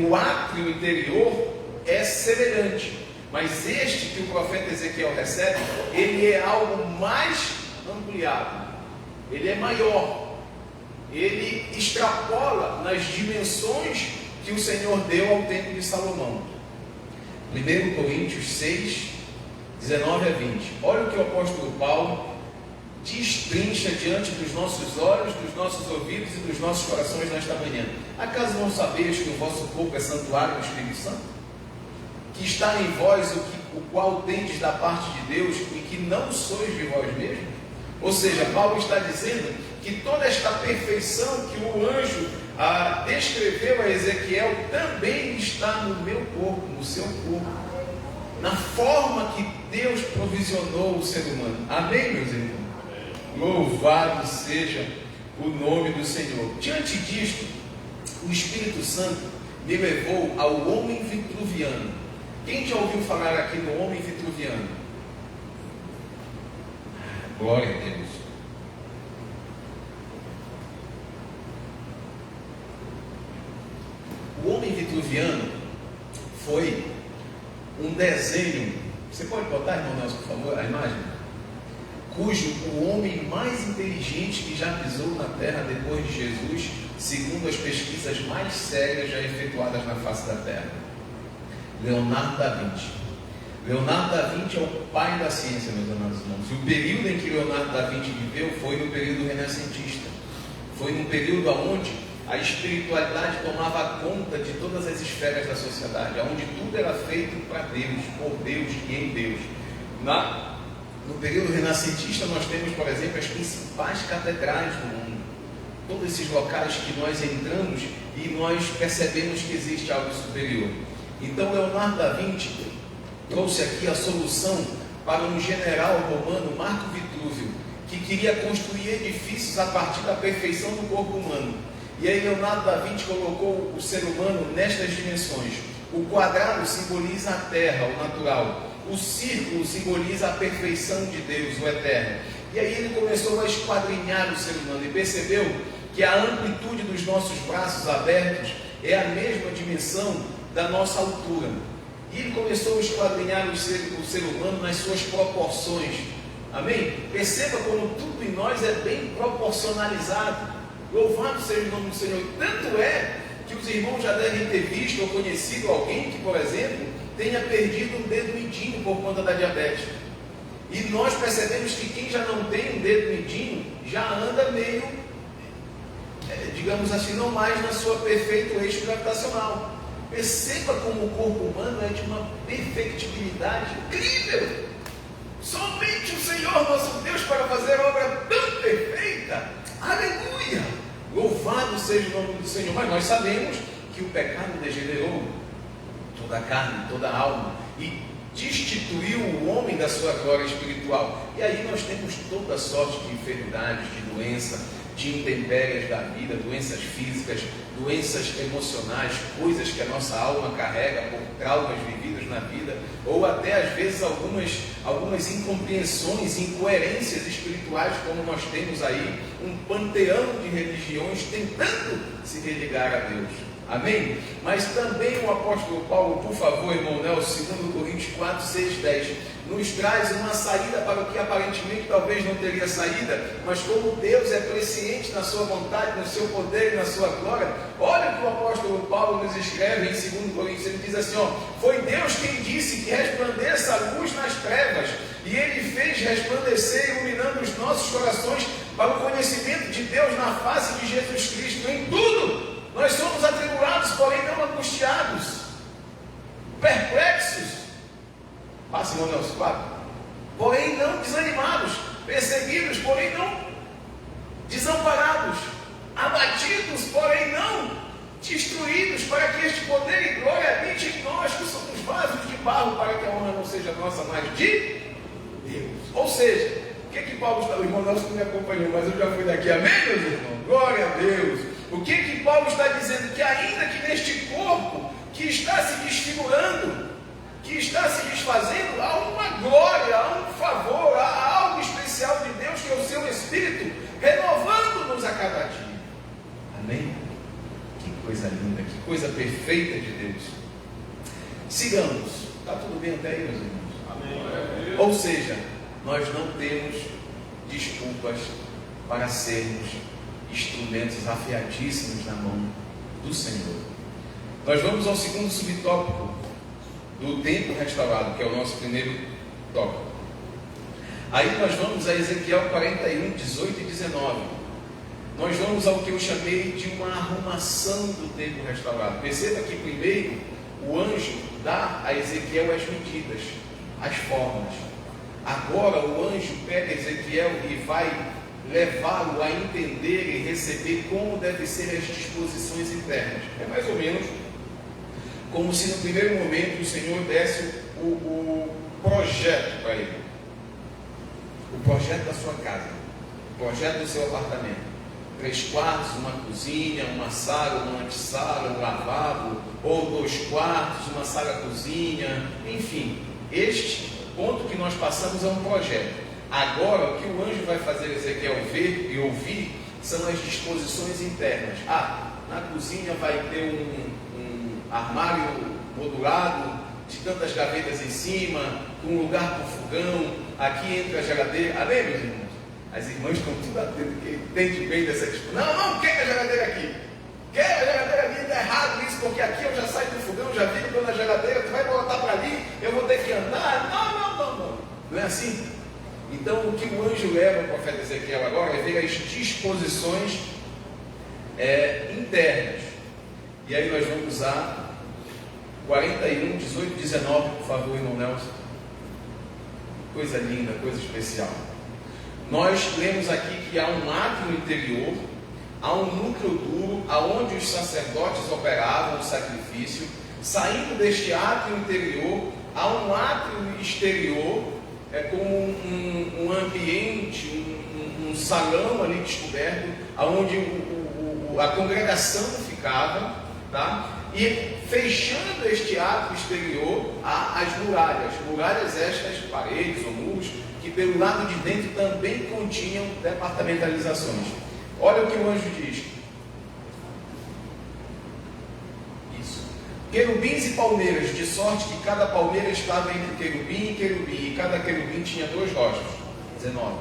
Speaker 3: O átrio interior é semelhante, mas este que o profeta Ezequiel recebe, ele é algo mais ampliado, ele é maior, ele extrapola nas dimensões que o Senhor deu ao templo de Salomão. 1 Coríntios 6, 19 a 20. Olha o que o apóstolo Paulo destrincha diante dos nossos olhos, dos nossos ouvidos e dos nossos corações nesta manhã. Acaso não sabeis que o vosso corpo é santuário do Espírito Santo? Que está em vós, o qual tendes da parte de Deus e que não sois de vós mesmos? Ou seja, Paulo está dizendo que toda esta perfeição que o anjo descreveu a Ezequiel também está no meu corpo, no seu corpo, na forma que Deus provisionou o ser humano. Amém, meus irmãos? Louvado seja o nome do Senhor. Diante disto, o Espírito Santo me levou ao homem vitruviano. Quem já ouviu falar aqui no homem vitruviano? Glória a Deus. O homem vitruviano foi um desenho. Você pode botar, irmão Nelson, por favor, a imagem? Cujo o homem mais inteligente que já pisou na terra depois de Jesus, segundo as pesquisas mais sérias já efetuadas na face da terra, Leonardo da Vinci. Leonardo da Vinci é o pai da ciência, meus amados irmãos. E o período em que Leonardo da Vinci viveu foi no período renascentista. Foi num período onde a espiritualidade tomava conta de todas as esferas da sociedade, onde tudo era feito para Deus, por Deus e em Deus. No período renascentista nós temos, por exemplo, as principais catedrais do mundo. Todos esses locais que nós entramos e nós percebemos que existe algo superior. Então Leonardo da Vinci trouxe aqui a solução para um general romano, Marco Vitrúvio, que queria construir edifícios a partir da perfeição do corpo humano. E aí Leonardo da Vinci colocou o ser humano nestas dimensões. O quadrado simboliza a terra, o natural. O círculo simboliza a perfeição de Deus, o eterno. E aí ele começou a esquadrinhar o ser humano e percebeu que a amplitude dos nossos braços abertos é a mesma dimensão da nossa altura. E ele começou a esquadrinhar o ser humano nas suas proporções. Amém? Perceba como tudo em nós é bem proporcionalizado. Louvado seja o nome do Senhor. Tanto é que os irmãos já devem ter visto ou conhecido alguém que, por exemplo, tenha perdido um dedo mindinho por conta da diabetes. E nós percebemos que quem já não tem um dedo mindinho já anda meio, digamos assim, não mais na sua perfeito eixo gravitacional. Perceba como o corpo humano é de uma perfectibilidade incrível. Somente o Senhor nosso Deus para fazer obra tão perfeita. Aleluia! Louvado seja o nome do Senhor. Mas nós sabemos que o pecado degenerou toda a carne, toda a alma e destituiu o homem da sua glória espiritual. E aí nós temos toda sorte de enfermidades, de doença, de intempéries da vida, doenças físicas, doenças emocionais, coisas que a nossa alma carrega por traumas vividos na vida, ou até às vezes algumas incompreensões, incoerências espirituais, como nós temos aí um panteão de religiões tentando se religar a Deus. Amém? Mas também o apóstolo Paulo, por favor, irmão Nelson, 2 Coríntios 4, 6, 10, nos traz uma saída para o que aparentemente talvez não teria saída, mas como Deus é presciente na sua vontade, no seu poder e na sua glória, olha o que o apóstolo Paulo nos escreve em 2 Coríntios, ele diz assim, foi Deus quem disse que resplandeça a luz nas trevas, e Ele fez resplandecer, iluminando os nossos corações para o conhecimento de Deus na face de Jesus Cristo. Em tudo nós somos atribulados, porém não angustiados, perplexos, passa irmão Nelson 4, porém não desanimados, perseguidos, porém não desamparados, abatidos, porém não destruídos, para que este poder e glória habite em nós, que somos vasos de barro, para que a honra não seja nossa, mas de Deus. Ou seja, o que Paulo está... O irmão Nelson não me acompanhou, mas eu já fui daqui, amém, meus irmãos? Glória a Deus. O que Paulo está dizendo? Que ainda que neste corpo que está se desfigurando, que está se desfazendo, há uma glória, há um favor, há algo especial de Deus, que é o seu Espírito, renovando-nos a cada dia. Amém? Que coisa linda, que coisa perfeita de Deus. Sigamos. Está tudo bem até aí, meus irmãos? Amém. Ou seja, nós não temos desculpas para sermos instrumentos afiadíssimos na mão do Senhor. Nós vamos ao segundo subtópico do templo restaurado, que é o nosso primeiro tópico. Aí nós vamos a Ezequiel 41, 18 e 19. Nós vamos ao que eu chamei de uma arrumação do templo restaurado. Perceba que primeiro o anjo dá a Ezequiel as medidas. as formas. Agora o anjo pega Ezequiel e vai levá-lo a entender e receber como devem ser as disposições internas. É mais ou menos como se no primeiro momento o Senhor desse o projeto para ele. O projeto da sua casa, o projeto do seu apartamento. 3 quartos, uma cozinha, uma sala, uma antessala, um lavabo, ou 2 quartos, uma sala-cozinha, enfim. Este ponto que nós passamos é um projeto. Agora, o que o anjo vai fazer Ezequiel ver e ouvir são as disposições internas. Na cozinha vai ter um armário modulado, de tantas gavetas em cima, um lugar para o fogão, aqui entra a geladeira. Amém, meus irmãos? As irmãs estão tudo atentas, que entende bem dessa disposição. Não quer a geladeira aqui. Quer a geladeira ali, está errado isso, porque aqui eu já saio do fogão, já vi que estou na geladeira, tu vai voltar para ali, eu vou ter que andar. Não. Não é assim? Então, o que o anjo leva o profeta Ezequiel agora é ver as disposições internas. E aí nós vamos usar 41, 18, 19, por favor, irmão Nelson. Coisa linda, coisa especial. Nós lemos aqui que há um átrio interior, há um núcleo duro, aonde os sacerdotes operavam o sacrifício. Saindo deste átrio interior, há um átrio exterior, como um ambiente, um salão ali descoberto, aonde a congregação ficava, tá? E fechando este átrio exterior, há as muralhas estas, paredes ou muros, que pelo lado de dentro também continham departamentalizações. Olha o que o anjo diz. Isso. Querubins e palmeiras, de sorte que cada palmeira estava entre querubim e querubim, e cada querubim tinha 2 rostos. 19.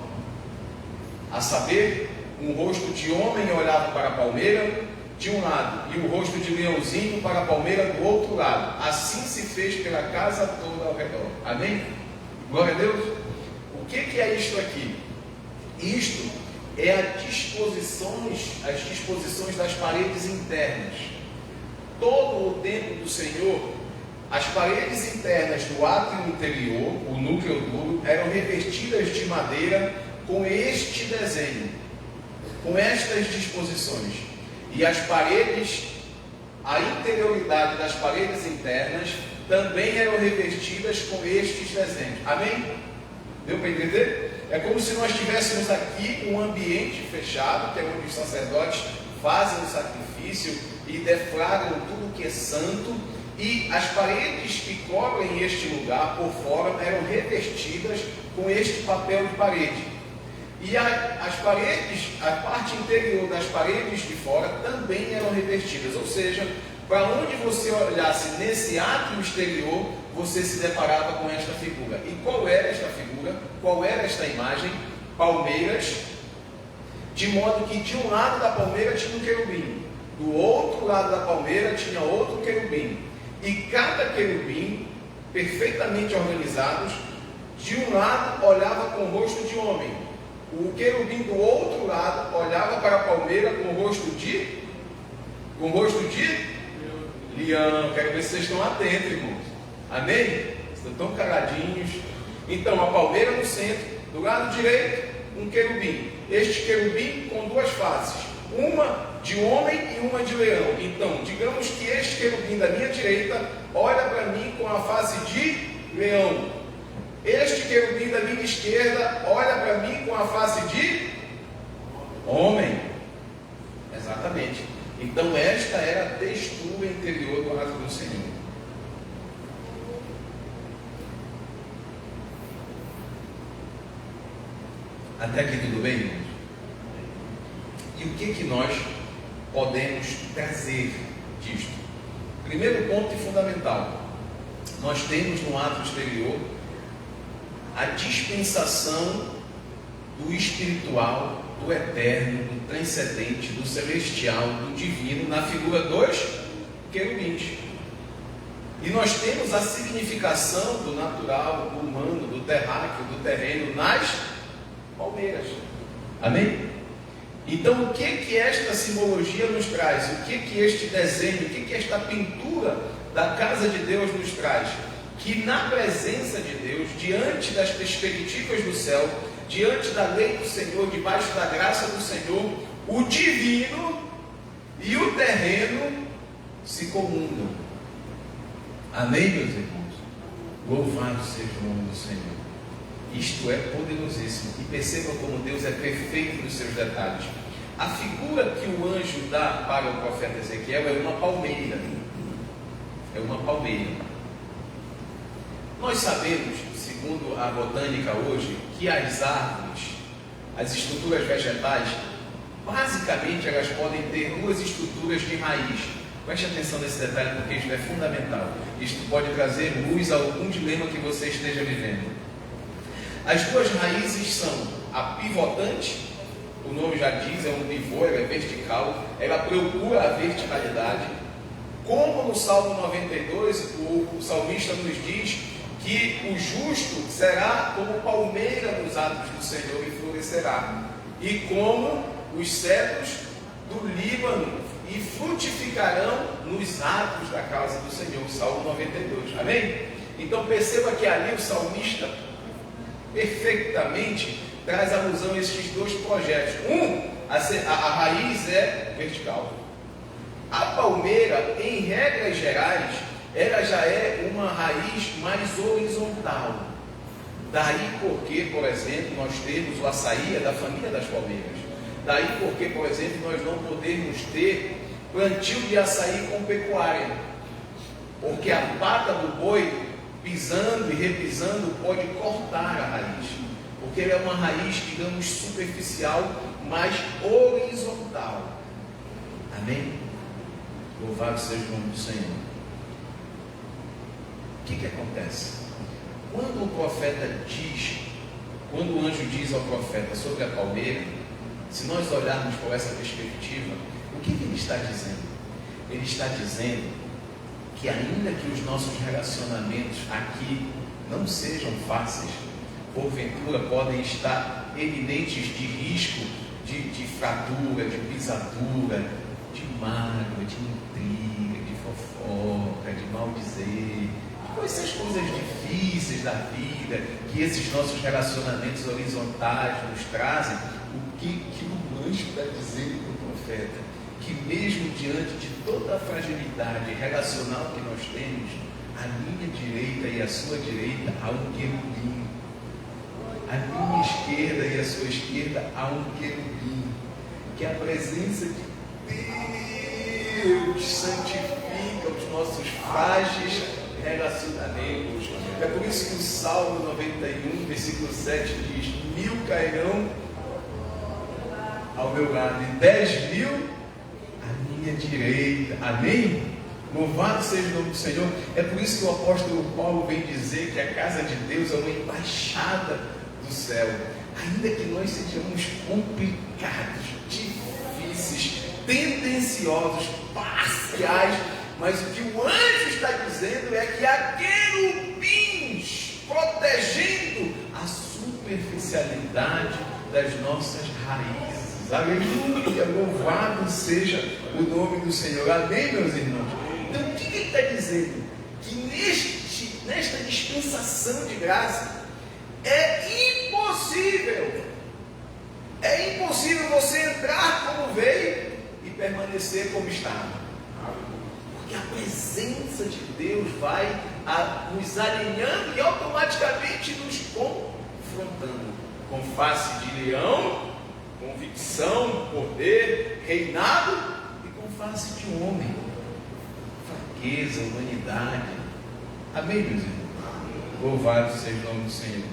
Speaker 3: A saber, um rosto de homem olhava para a palmeira de um lado, e o rosto de leãozinho para a palmeira do outro lado. Assim se fez pela casa toda ao redor. Amém? Glória a Deus. O que é isto aqui? Isto é as disposições das paredes internas. Todo o templo do Senhor, as paredes internas do átrio interior, o núcleo duro, eram revestidas de madeira com este desenho, com estas disposições. E as paredes, a interioridade das paredes internas, também eram revestidas com estes desenhos. Amém? Deu para entender? É como se nós tivéssemos aqui um ambiente fechado, que é onde os sacerdotes fazem o sacrifício e deflagram tudo que é santo, e as paredes que cobrem este lugar por fora eram revestidas com este papel de parede. E as paredes, a parte interior das paredes de fora também eram revestidas, ou seja, para onde você olhasse nesse átrio exterior, você se deparava com esta figura. E qual era esta figura? Qual era esta imagem? Palmeiras, de modo que de um lado da palmeira tinha um querubim, do outro lado da palmeira tinha outro querubim, e cada querubim, perfeitamente organizados, de um lado olhava com o rosto de homem, o querubim do outro lado olhava para a palmeira com o rosto de leão. Quero ver se vocês estão atentos, irmãos. Amém? Estão tão caladinhos. Então, a palmeira no centro, do lado direito, um querubim. Este querubim com 2 faces, uma de homem e uma de leão. Então, digamos que este querubim da minha direita olha para mim com a face de leão. Este querubim da minha esquerda olha para mim com a face de homem. Exatamente. Então esta era a textura interior do átrio do Senhor. Até aqui tudo bem, irmãos? E o que nós podemos trazer disto? Primeiro ponto e fundamental. Nós temos no átrio exterior a dispensação do espiritual, do eterno, do transcendente, do celestial, do divino, na figura dos querubins. E nós temos a significação do natural, do humano, do terráqueo, do terreno, nas palmeiras. Amém? Então, o que esta simbologia nos traz? O que este desenho, o que esta pintura da casa de Deus nos traz? que na presença de Deus, diante das perspectivas do céu, diante da lei do Senhor, debaixo da graça do Senhor, o divino e o terreno se comungam. Amém, meus irmãos? Louvado seja o nome do Senhor. Isto é poderosíssimo. E percebam como Deus é perfeito nos seus detalhes. A figura que o anjo dá para o profeta Ezequiel é uma palmeira. É uma palmeira. Nós sabemos, segundo a botânica hoje, que as árvores, as estruturas vegetais, basicamente elas podem ter duas estruturas de raiz. Preste atenção nesse detalhe, porque isso é fundamental. Isto pode trazer luz a algum dilema que você esteja vivendo. As duas raízes são a pivotante, o nome já diz, é um pivô, ela é vertical, ela procura a verticalidade. Como no Salmo 92, o salmista nos diz que o justo será como palmeira nos atos do Senhor e florescerá, e como os cedros do Líbano, e frutificarão nos atos da casa do Senhor. Salmo 92, amém? Então perceba que ali o salmista perfeitamente traz alusão a estes dois projetos. A raiz é vertical. A palmeira, em regras gerais, ela já é uma raiz mais horizontal. Daí porque, por exemplo, nós temos o açaí da família das palmeiras. Daí porque, por exemplo, nós não podemos ter plantio de açaí com pecuária. Porque a pata do boi, pisando e repisando, pode cortar a raiz. Porque ela é uma raiz, digamos, superficial, mas horizontal. Amém? Louvado seja o nome do Senhor. O que acontece? Quando o profeta diz, quando o anjo diz ao profeta sobre a palmeira, se nós olharmos por essa perspectiva, o que ele está dizendo? Ele está dizendo que ainda que os nossos relacionamentos aqui não sejam fáceis, porventura podem estar eminentes de risco de fratura, de pisadura, de mágoa, de intriga, de fofoca, de maldizer, com essas coisas difíceis da vida, que esses nossos relacionamentos horizontais nos trazem. O que o anjo está dizendo para o profeta? Que mesmo diante de toda a fragilidade relacional que nós temos, a minha direita e a sua direita há um querubim. A minha esquerda e a sua esquerda há um querubim. Que a presença de Deus santifica os nossos frágeis relacionamentos. É por isso que o Salmo 91, versículo 7 diz: 1000 cairão ao meu lado e 10.000 à minha direita. Amém? Louvado seja o nome do Senhor. É por isso que o apóstolo Paulo vem dizer que a casa de Deus é uma embaixada do céu. Ainda que nós sejamos complicados, difíceis, tendenciosos, parciais, mas o que o anjo está dizendo é que há querubins protegendo a superficialidade das nossas raízes. Aleluia, louvado seja o nome do Senhor. Amém, meus irmãos? Então, o que ele está dizendo? Que nesta dispensação de graça é impossível você entrar como veio e permanecer como estava. Porque a presença de Deus vai nos alinhando e automaticamente nos confrontando. Com face de leão, convicção, poder, reinado, e com face de um homem, fraqueza, humanidade. Amém, meus irmãos? Louvado seja o nome do Senhor.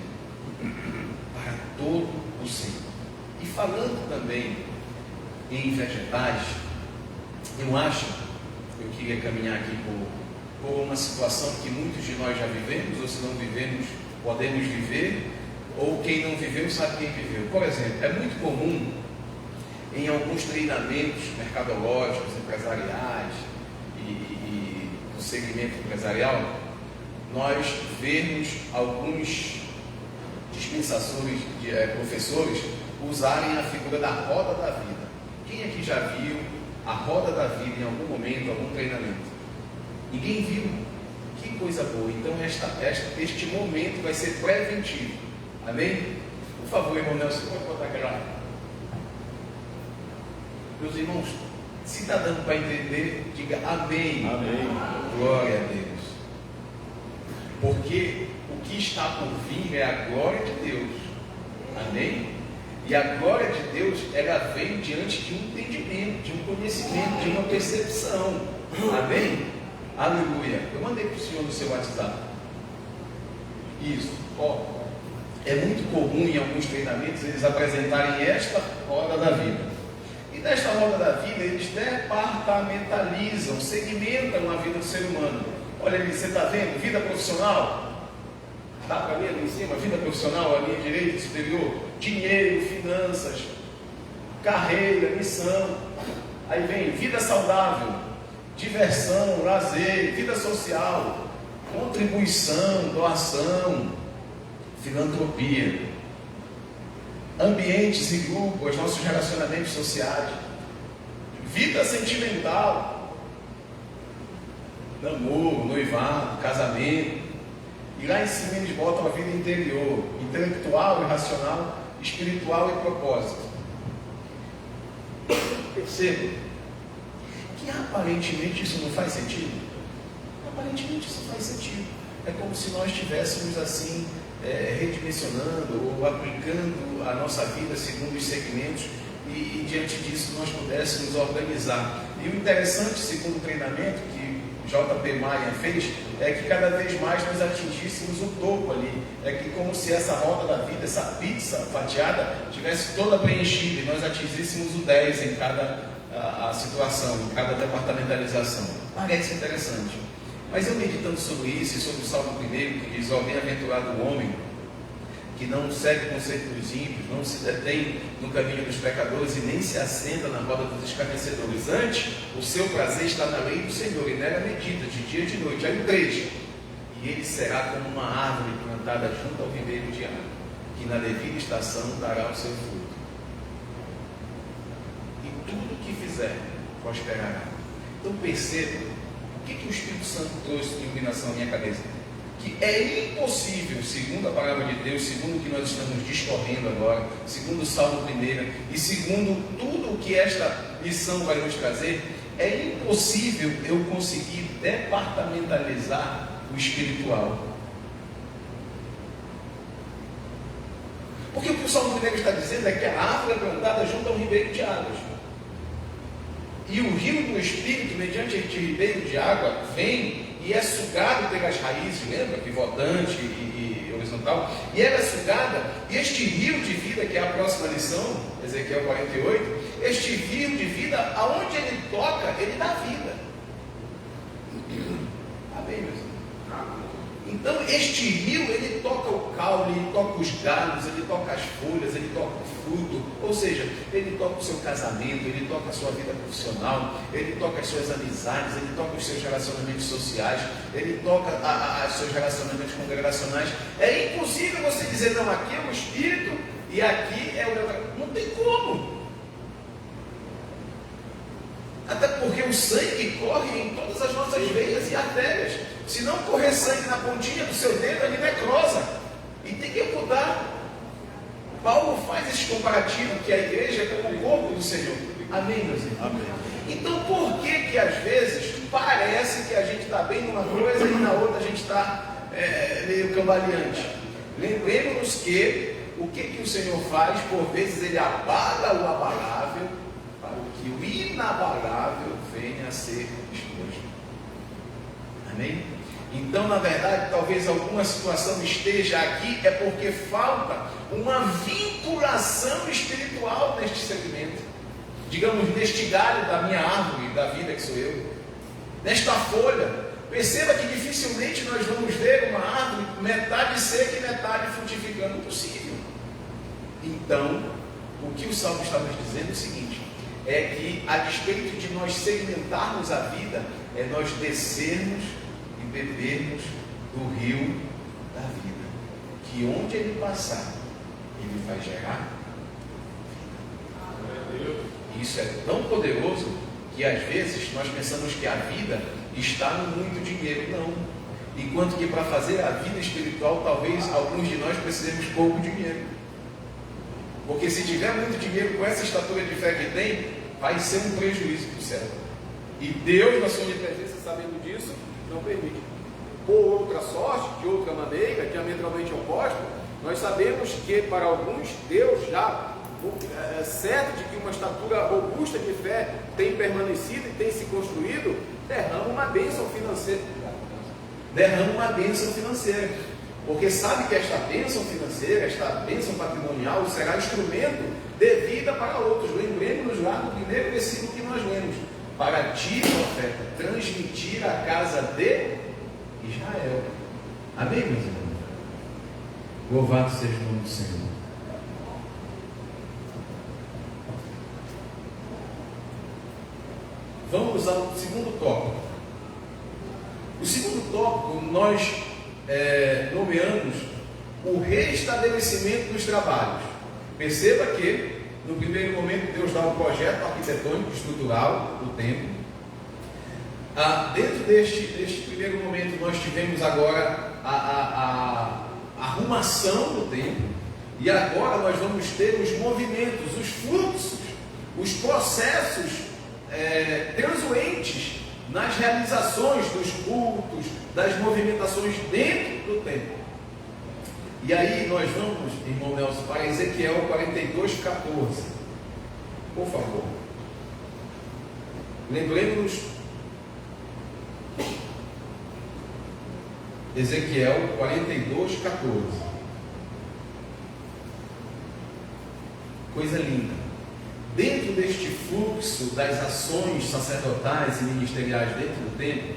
Speaker 3: Para todo o Senhor. E falando também em vegetais, eu queria caminhar aqui por uma situação que muitos de nós já vivemos, ou se não vivemos, podemos viver, ou quem não viveu sabe quem viveu. Por exemplo, é muito comum em alguns treinamentos mercadológicos, empresariais e do segmento empresarial, nós vemos alguns dispensadores, professores, usarem a figura da roda da vida. Quem aqui já viu a roda da vida em algum momento, algum treinamento? Ninguém viu Que coisa boa. Então este momento vai ser preventivo. Amém? Por favor, irmão Nelson, pode botar aquela. Meus irmãos, se está dando para entender, diga amém.
Speaker 2: Amém.
Speaker 3: Glória a Deus. Porque o que está por vir é a glória de Deus. Amém? E a glória de Deus, ela vem diante de um entendimento, de um conhecimento, de uma percepção. Amém? Aleluia. Eu mandei para o senhor no seu WhatsApp. Isso. É muito comum em alguns treinamentos eles apresentarem esta roda da vida. E nesta roda da vida eles departamentalizam, segmentam a vida do ser humano. Olha ali, você está vendo? Vida profissional. Dá para ler ali em cima? Vida profissional, a linha direita superior. Dinheiro, finanças, carreira, missão. Aí vem vida saudável, diversão, lazer, vida social, contribuição, doação, filantropia, ambientes e grupos, nossos relacionamentos sociais, vida sentimental, namoro, noivado, casamento. E lá em cima eles botam a vida interior, intelectual e racional, espiritual e propósito. Perceba que aparentemente isso não faz sentido. Aparentemente isso faz sentido. É como se nós estivéssemos assim redimensionando ou aplicando a nossa vida segundo os segmentos e diante disso nós pudéssemos organizar. E o interessante, segundo o treinamento que J.P. Maia fez, é que cada vez mais nós atingíssemos o topo ali. É que como se essa roda da vida, essa pizza fatiada, tivesse toda preenchida e nós atingíssemos o 10 em cada a situação, em cada departamentalização. Parece interessante. Mas eu meditando sobre isso e sobre o Salmo 1, que diz: ó, bem-aventurado o homem que não segue o conselho dos ímpios, não se detém no caminho dos pecadores e nem se assenta na roda dos escarnecedores. Antes, o seu prazer está na lei do Senhor e nela medita de dia e de noite. Aí o 3: e ele será como uma árvore plantada junto ao ribeiro de água, que na devida estação dará o seu fruto. E tudo o que fizer prosperará. Então perceba o que o Espírito Santo trouxe de iluminação à minha cabeça. Que é impossível, segundo a palavra de Deus, segundo o que nós estamos discorrendo agora, segundo o Salmo 1 e segundo tudo o que esta lição vai nos trazer, é impossível eu conseguir departamentalizar o espiritual. Porque o que o Salmo 1 está dizendo é que a árvore é plantada junto ao ribeiro de águas. E o rio do Espírito, mediante este ribeiro de água, vem e é sugado pelas raízes, lembra? Pivotante e horizontal. E ela é sugada, e este rio de vida, que é a próxima lição, Ezequiel 48, este rio de vida, aonde ele toca, ele dá vida. Amém, meus irmãos? Então, este rio, ele toca o caule, ele toca os galhos, ele toca as folhas, ele toca o fruto, ou seja, ele toca o seu casamento, ele toca a sua vida profissional, ele toca as suas amizades, ele toca os seus relacionamentos sociais, ele toca os seus relacionamentos congregacionais. É impossível você dizer: não, aqui é o Espírito e aqui é o meu. Não tem como. Até porque o sangue corre em todas as nossas veias e artérias. Se não correr sangue na pontinha do seu dedo, ele necrosa e tem que amputar. Paulo faz esse comparativo que a igreja é como o corpo do Senhor. Amém, meus irmãos? Amém. Então, por que às vezes parece que a gente está bem numa coisa e na outra a gente está meio cambaleante? Lembremos-nos que o que o Senhor faz, por vezes ele abala o abalável para que o inabalável venha a ser exposto. Amém? Então, na verdade, talvez alguma situação esteja aqui é porque falta uma vinculação espiritual neste segmento. Digamos, neste galho da minha árvore, da vida que sou eu. Nesta folha. Perceba que dificilmente nós vamos ver uma árvore metade seca e metade frutificando. Possível. Então, o que o Salmo está nos dizendo é o seguinte: é que, a despeito de nós segmentarmos a vida, é nós descermos e bebermos do rio da vida, que onde ele passar, ele vai gerar vida. Isso é tão poderoso que às vezes nós pensamos que a vida está no muito dinheiro. Não, enquanto que para fazer a vida espiritual, talvez alguns de nós precisemos pouco dinheiro. Porque se tiver muito dinheiro com essa estatura de fé que tem, vai ser um prejuízo para o céu. E Deus, na sua onipresença, sabendo disso, não permite. Por outra sorte, de outra maneira, diametralmente oposta, nós sabemos que para alguns, Deus já, certo de que uma estatura robusta de fé tem permanecido e tem se construído, derrama uma bênção financeira. Porque sabe que esta bênção financeira, esta bênção patrimonial será instrumento de vida para outros. Lembremos-nos lá no primeiro versículo que nós lemos: para ti, profeta, transmitir a casa de Israel. Amém, meus irmãos? Louvado seja o nome do Senhor. Vamos ao segundo tópico. O segundo tópico nós nomeamos o restabelecimento dos trabalhos. Perceba que no primeiro momento Deus dá um projeto arquitetônico estrutural do templo. Dentro deste primeiro momento nós tivemos agora a arrumação do templo, e agora nós vamos ter os movimentos, os fluxos, os processos transuentes nas realizações dos cultos, das movimentações dentro do templo. E aí nós vamos, irmão Nelson, para Ezequiel 42:14. Por favor. Lembremos-nos. Ezequiel 42:14. Coisa linda. Dentro deste fluxo das ações sacerdotais e ministeriais dentro do templo,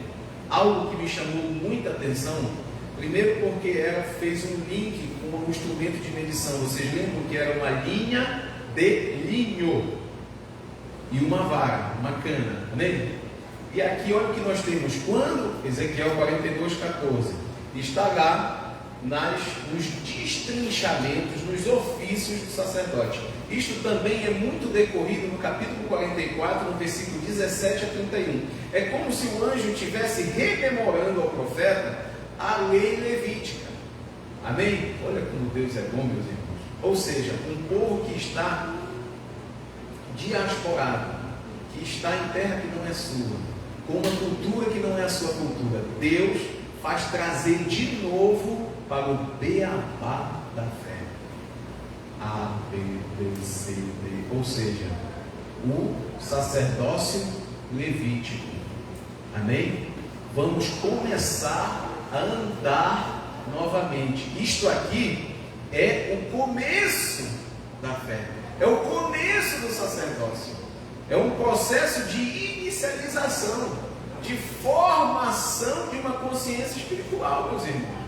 Speaker 3: algo que me chamou muita atenção, primeiro porque fez um link com um instrumento de medição. Vocês lembram que era uma linha de linho e uma vara, uma cana, amém? E aqui olha o que nós temos, quando Ezequiel 42:14 está lá nos destrinchamentos, nos ofícios do sacerdote. Isto também é muito decorrido no capítulo 44, no versículo 17 a 31. É como se o anjo estivesse rememorando ao profeta a lei levítica. Amém? Olha como Deus é bom, meus irmãos. Ou seja, um povo que está diasporado, que está em terra que não é sua, com uma cultura que não é a sua cultura, Deus faz trazer de novo para o beabá da fé. A, B, B, C, D. Ou seja, o sacerdócio levítico. Amém? Vamos começar a andar novamente. Isto aqui é o começo da fé. É o começo do sacerdócio. É um processo de inicialização, de formação de uma consciência espiritual, meus irmãos.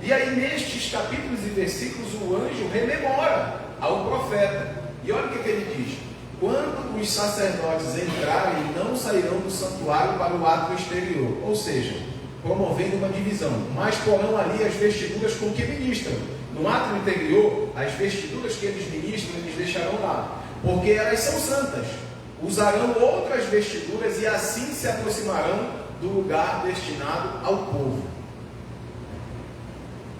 Speaker 3: E aí nestes capítulos e versículos o anjo rememora ao profeta. E olha o que ele diz: quando os sacerdotes entrarem, não sairão do santuário para o átrio exterior. Ou seja, promovendo uma divisão, mas porão ali as vestiduras com que ministram. No átrio interior, as vestiduras que eles ministram, eles deixarão lá, porque elas são santas. Usarão outras vestiduras e assim se aproximarão do lugar destinado ao povo.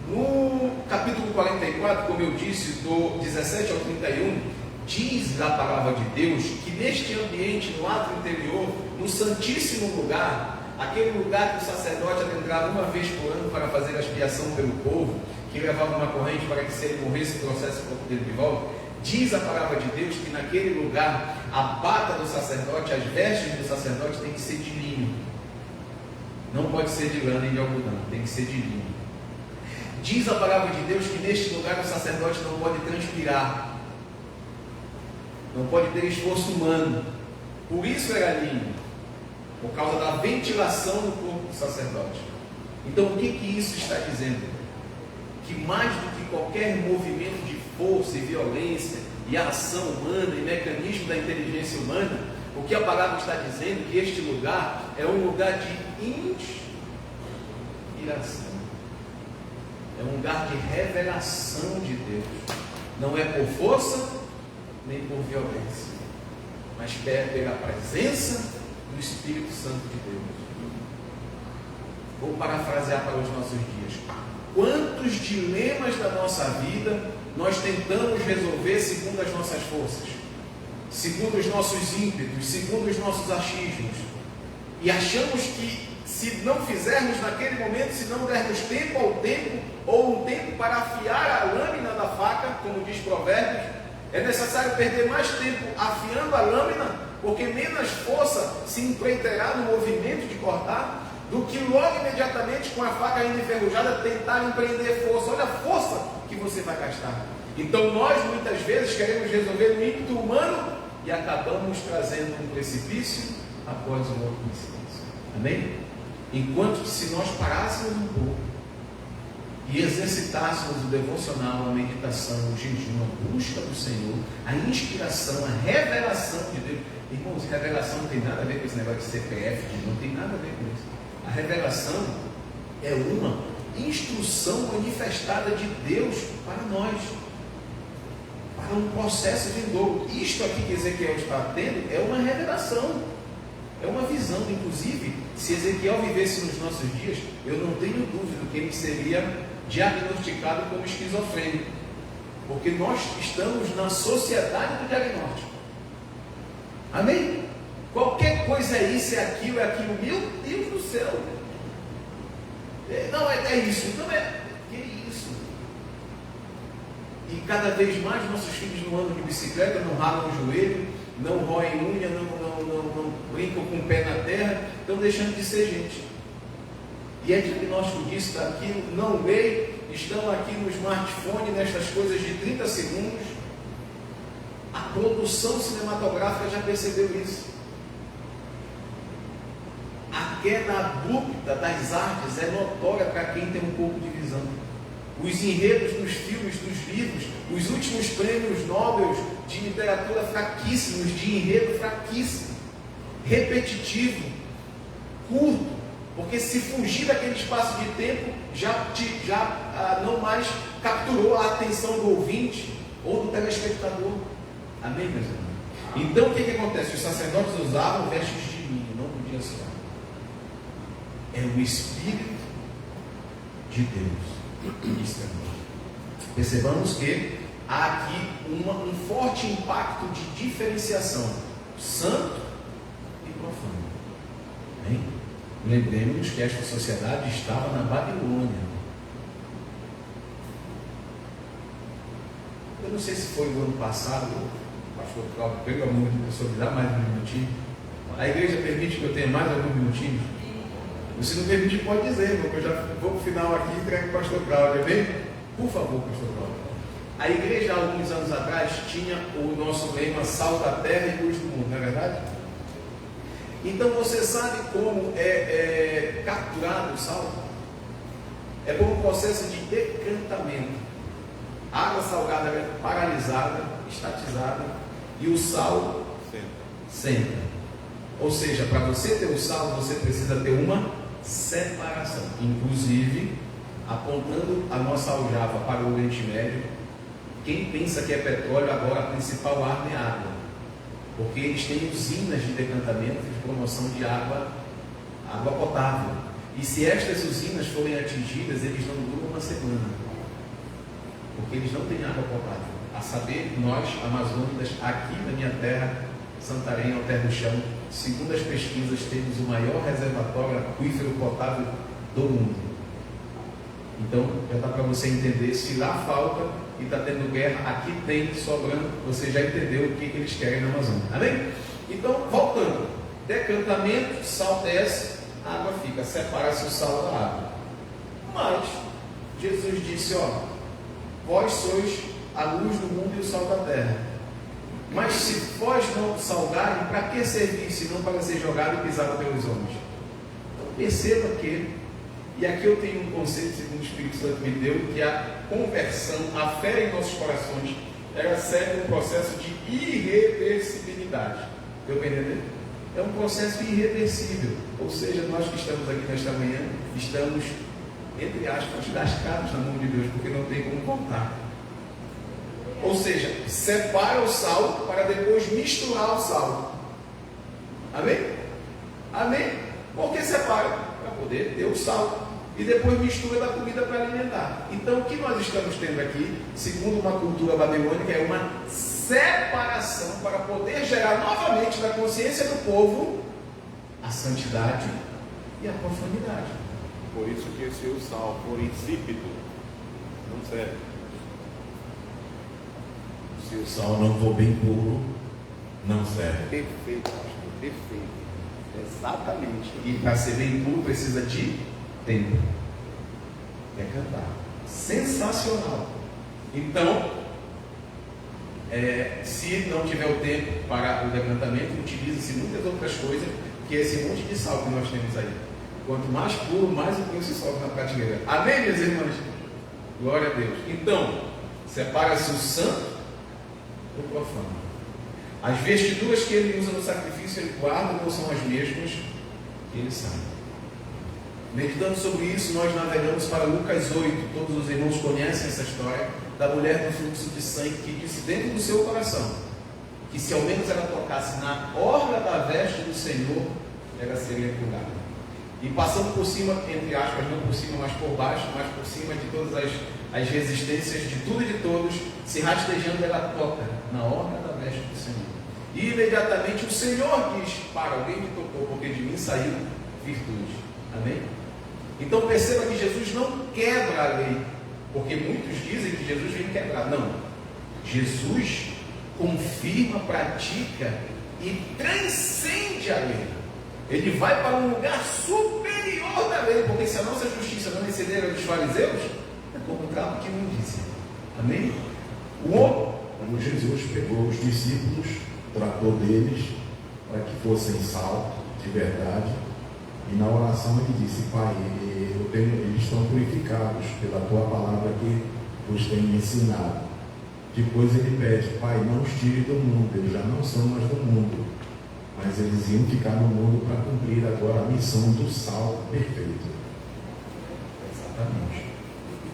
Speaker 3: No capítulo 44, como eu disse, do 17 ao 31, diz a palavra de Deus que neste ambiente, no átrio interior, no santíssimo lugar, aquele lugar que o sacerdote adentrava uma vez por ano para fazer a expiação pelo povo, que levava uma corrente para que se ele morresse o processo o corpo dele de volta, diz a palavra de Deus que naquele lugar a bata do sacerdote, as vestes do sacerdote tem que ser de linho, não pode ser de lã nem de algodão, tem que ser de linho. Diz a palavra de Deus que neste lugar o sacerdote não pode transpirar, não pode ter esforço humano, por isso era linho, por causa da ventilação do corpo do sacerdote. Então o que isso está dizendo? Que mais do que qualquer movimento de força e violência e ação humana e mecanismo da inteligência humana, o que a palavra está dizendo é que este lugar é um lugar de inspiração, é um lugar de revelação de Deus. Não é por força nem por violência, mas pela presença do Espírito Santo de Deus. Vou parafrasear para os nossos dias. Quantos dilemas da nossa vida nós tentamos resolver segundo as nossas forças, segundo os nossos ímpetos, segundo os nossos achismos, e achamos que se não fizermos naquele momento, se não dermos tempo ao tempo, ou um tempo para afiar a lâmina da faca, como diz Provérbios, é necessário perder mais tempo afiando a lâmina, porque menos força se empreiterá no movimento de cortar, do que logo imediatamente com a faca ainda enferrujada tentar empreender força. Olha a força que você vai gastar. Então nós muitas vezes queremos resolver no ímpeto humano e acabamos trazendo um precipício após um outro precipício. Amém? Enquanto que se nós parássemos um pouco e exercitássemos o devocional, a meditação, o jejum, a busca do Senhor, a inspiração, a revelação de Deus. Irmãos, revelação não tem nada a ver com esse negócio de CPF, não tem nada a ver com isso. A revelação é uma instrução manifestada de Deus para nós, para um processo vindouro. Isto aqui que Ezequiel está tendo é uma revelação, é uma visão. Inclusive, se Ezequiel vivesse nos nossos dias, eu não tenho dúvida que ele seria diagnosticado como esquizofrênico, porque nós estamos na sociedade do diagnóstico. Amém? Qualquer coisa é isso, é aquilo, meu Deus do céu. Não, é isso, então que isso? E cada vez mais nossos filhos não andam de bicicleta, não ralam o joelho, não roem unha, não brincam com o pé na terra, estão deixando de ser gente. E é diagnóstico disso, daquilo, não leem, estão aqui no smartphone, nestas coisas de 30 segundos. A produção cinematográfica já percebeu isso. A queda abrupta das artes é notória para quem tem um pouco de visão. Os enredos dos filmes, dos livros, os últimos prêmios Nobel de literatura fraquíssimos, de enredo fraquíssimo, repetitivo, curto, porque se fugir daquele espaço de tempo, já não mais capturou a atenção do ouvinte ou do telespectador. Amém, meus irmãos? Então o que acontece? Os sacerdotes usavam vestes de linho, não podiam ser. É o Espírito de Deus. Percebamos que há aqui um forte impacto de diferenciação, santo e profano. Bem, lembremos que esta sociedade estava na Babilônia. Eu não sei se foi o ano passado, pastor Cláudio, pelo amor de Deus, me dá mais um minutinho. A igreja permite que eu tenha mais alguns minutinhos? Se não permite, pode dizer, irmão, que eu já vou para o final aqui e entrego para o pastor Cláudio, amém? Por favor, pastor Cláudio. A igreja, há alguns anos atrás, tinha o nosso lema Sal da Terra e Luz do Mundo, não é verdade? Então, você sabe como é capturado o sal? É por um processo de decantamento. A água salgada é paralisada, estatizada, e o sal senta. Ou seja, para você ter o sal, você precisa ter uma separação. Inclusive, apontando a nossa aljava para o Oriente Médio, quem pensa que é petróleo, agora a principal arma é água, porque eles têm usinas de decantamento, de promoção de água potável, e se estas usinas forem atingidas, eles não duram uma semana, porque eles não têm água potável. A saber, nós, amazônicas, aqui na minha terra, Santarém, ao pé do chão, segundo as pesquisas, temos o maior reservatório aquífero potável do mundo. Então, já dá para você entender, se lá falta e está tendo guerra, aqui tem sobrando, você já entendeu o que eles querem na Amazônia. Amém? Então, voltando, decantamento, sal desce, água fica, separa-se o sal da água. Mas, Jesus disse, vós sois a luz do mundo e o sal da terra. Mas se vós não salgarem, para que servir, se não para ser jogado e pisado pelos homens? Então perceba que, e aqui eu tenho um conceito, segundo o Espírito Santo me deu, que a conversão, a fé em nossos corações, ela segue um processo de irreversibilidade. Deu para entender? É um processo irreversível. Ou seja, nós que estamos aqui nesta manhã, estamos, entre aspas, lascados na mão de Deus, porque não tem como voltar. Ou seja, separa o sal para depois misturar o sal. Amém? Amém? Por que separa? Para poder, deu sal. E depois mistura da comida para alimentar. Então o que nós estamos tendo aqui, segundo uma cultura babilônica, é uma separação para poder gerar novamente na consciência do povo a santidade e a profanidade.
Speaker 4: Por isso que se o sal for insípido, não serve.
Speaker 5: Se o sal não for bem puro, não serve.
Speaker 4: Perfeito, pastor, perfeito. Exatamente.
Speaker 3: E para ser bem puro precisa de tempo. É cantar. Sensacional. Então, se não tiver o tempo para o decantamento, utiliza-se muitas outras coisas, que é esse monte de sal que nós temos aí. Quanto mais puro, mais o vinho se sobe na prateleira. Amém, minhas irmãs? Glória a Deus. Então, separa-se o santo do profano. As vestiduras que ele usa no sacrifício, ele guarda, não são as mesmas que ele sabe. Meditando sobre isso, nós navegamos para Lucas 8. Todos os irmãos conhecem essa história da mulher do fluxo de sangue que disse dentro do seu coração que se ao menos ela tocasse na orla da veste do Senhor, ela seria curada. E passando por cima, entre aspas, não por cima, mas por baixo, mas por cima de todas as resistências de tudo e de todos, se rastejando, ela toca na orla da veste do Senhor. E imediatamente o Senhor diz: para, alguém me tocou, porque de mim saiu virtude. Amém? Então perceba que Jesus não quebra a lei, porque muitos dizem que Jesus vem quebrar. Não. Jesus confirma, pratica e transcende a lei. Ele vai para um lugar superior da lei, porque se a nossa justiça não exceder a dos fariseus, é como o trapo de imundícia. Amém?
Speaker 5: Como Jesus pegou os discípulos, tratou deles para que fossem sal de verdade, e na oração ele disse: Pai, eles estão purificados pela tua palavra que vos tenho ensinado. Depois ele pede: Pai, não os tire do mundo, eles já não são mais do mundo, mas eles iam ficar no mundo para cumprir agora a missão do sal perfeito.
Speaker 3: Exatamente.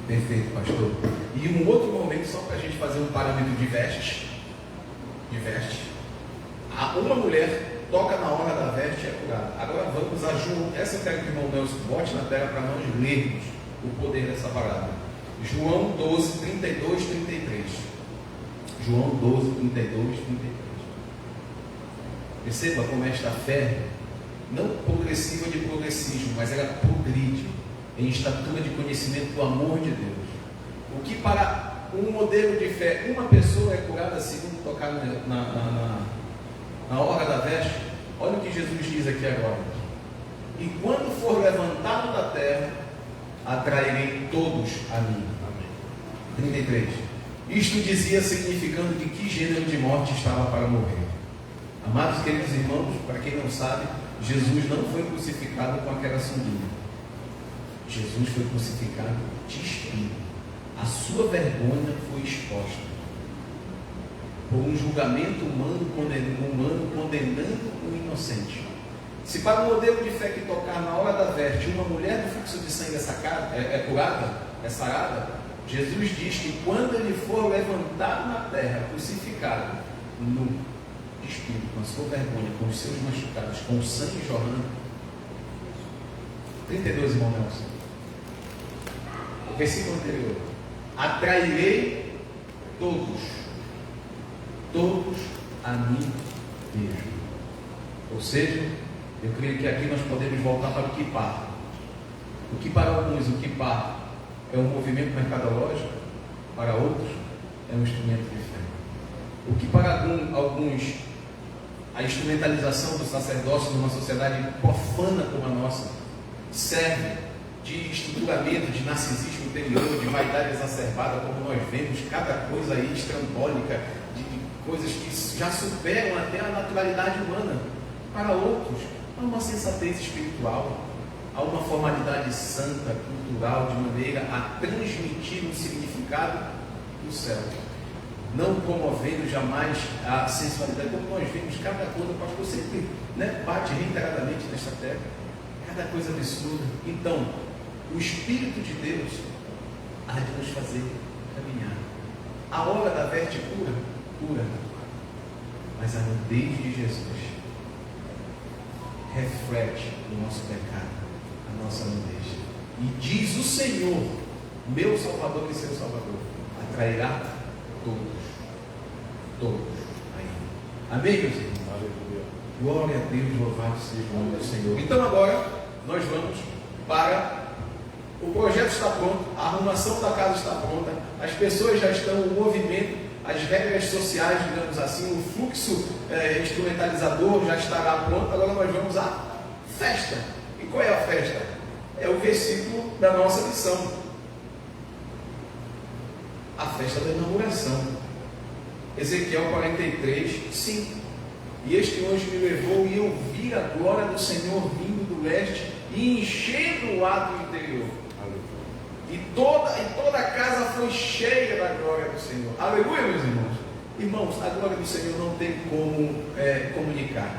Speaker 3: Perfeito, pastor. E um outro momento, só para a gente fazer um parâmetro de vestes. Uma mulher toca na hora da veste e é curada. Agora vamos a João. Essa eu quero que o irmão Nelson bote na tela para nós lermos o poder dessa palavra. João 12, 32, 33. João 12, 32, 33. Perceba como esta fé, não progressiva de progressismo, mas ela progride em estatura de conhecimento do amor de Deus. O que para um modelo de fé, uma pessoa é curada segundo tocar na hora da veste. Olha o que Jesus diz aqui agora: e quando for levantado da terra, atrairei todos a mim. Amém. 33. Isto dizia significando de que gênero de morte estava para morrer. Amados queridos irmãos, para quem não sabe, Jesus não foi crucificado com aquela sondinha. Jesus foi crucificado despido. A sua vergonha foi exposta por um julgamento humano condenando um inocente. Se para o modelo de fé que tocar na hora da veste, uma mulher do fluxo de sangue é curada, é sarada, Jesus diz que quando ele for levantado na terra, crucificado, nu, despido, com a sua vergonha, com os seus machucados, com o sangue jorrando. 32, irmão Nelson. O versículo anterior: atrairei todos a mim mesmo. Ou seja, eu creio que aqui nós podemos voltar para o Kippah. O que para alguns, o Kippah é um movimento mercadológico, para outros é um instrumento de fé. O que para alguns, a instrumentalização do sacerdócio numa sociedade profana como a nossa, serve de estruturamento, de narcisismo interior, de vaidade exacerbada, como nós vemos, cada coisa aí estrambólica, de coisas que já superam até a naturalidade humana. Para outros, há uma sensatez espiritual, há uma formalidade santa, cultural, de maneira a transmitir um significado do céu, não promovendo jamais a sensualidade, como nós vemos cada coisa. O pastor sempre bate reiteradamente nesta tecla, cada coisa absurda. Então, o Espírito de Deus há de nos fazer caminhar. A hora da veste cura, mas a nudez de Jesus reflete o nosso pecado. a nossa nudez. E diz o Senhor, meu Salvador e seu Salvador, atrairá todos ainda. Amém, meus irmãos? Glória a Deus, louvado seja o nome do Senhor. Então agora nós vamos para... O projeto está pronto, a arrumação da casa está pronta, as pessoas já estão, o movimento, as regras sociais, digamos assim, o fluxo instrumentalizador já estará pronto. Agora nós vamos à festa. E qual é a festa? É o versículo da nossa lição. A festa da inauguração. Ezequiel 43, 5. E este anjo me levou e eu vi a glória do Senhor vindo do leste e enchendo o ato interior. E toda a casa foi cheia da glória do Senhor. Aleluia, meus irmãos. Irmãos, a glória do Senhor não tem como comunicar.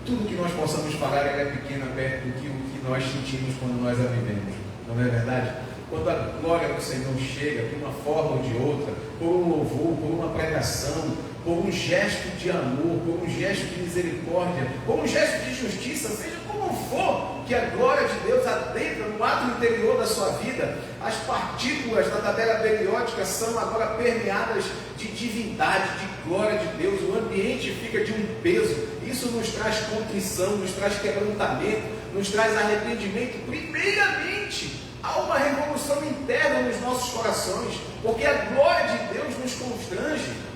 Speaker 3: Tudo que nós possamos falar é pequena perto do que nós sentimos quando nós a vivemos. Não é verdade? Quando a glória do Senhor chega de uma forma ou de outra, por um louvor, por uma pregação, por um gesto de amor, por um gesto de misericórdia, por um gesto de justiça, seja como for, que a glória de Deus adentra no ato interior da sua vida, as partículas da tabela periódica são agora permeadas de divindade, de glória de Deus, o ambiente fica de um peso. Isso nos traz contrição, nos traz quebrantamento, nos traz arrependimento. Primeiramente, há uma revolução interna nos nossos corações, porque a glória de Deus nos constrange.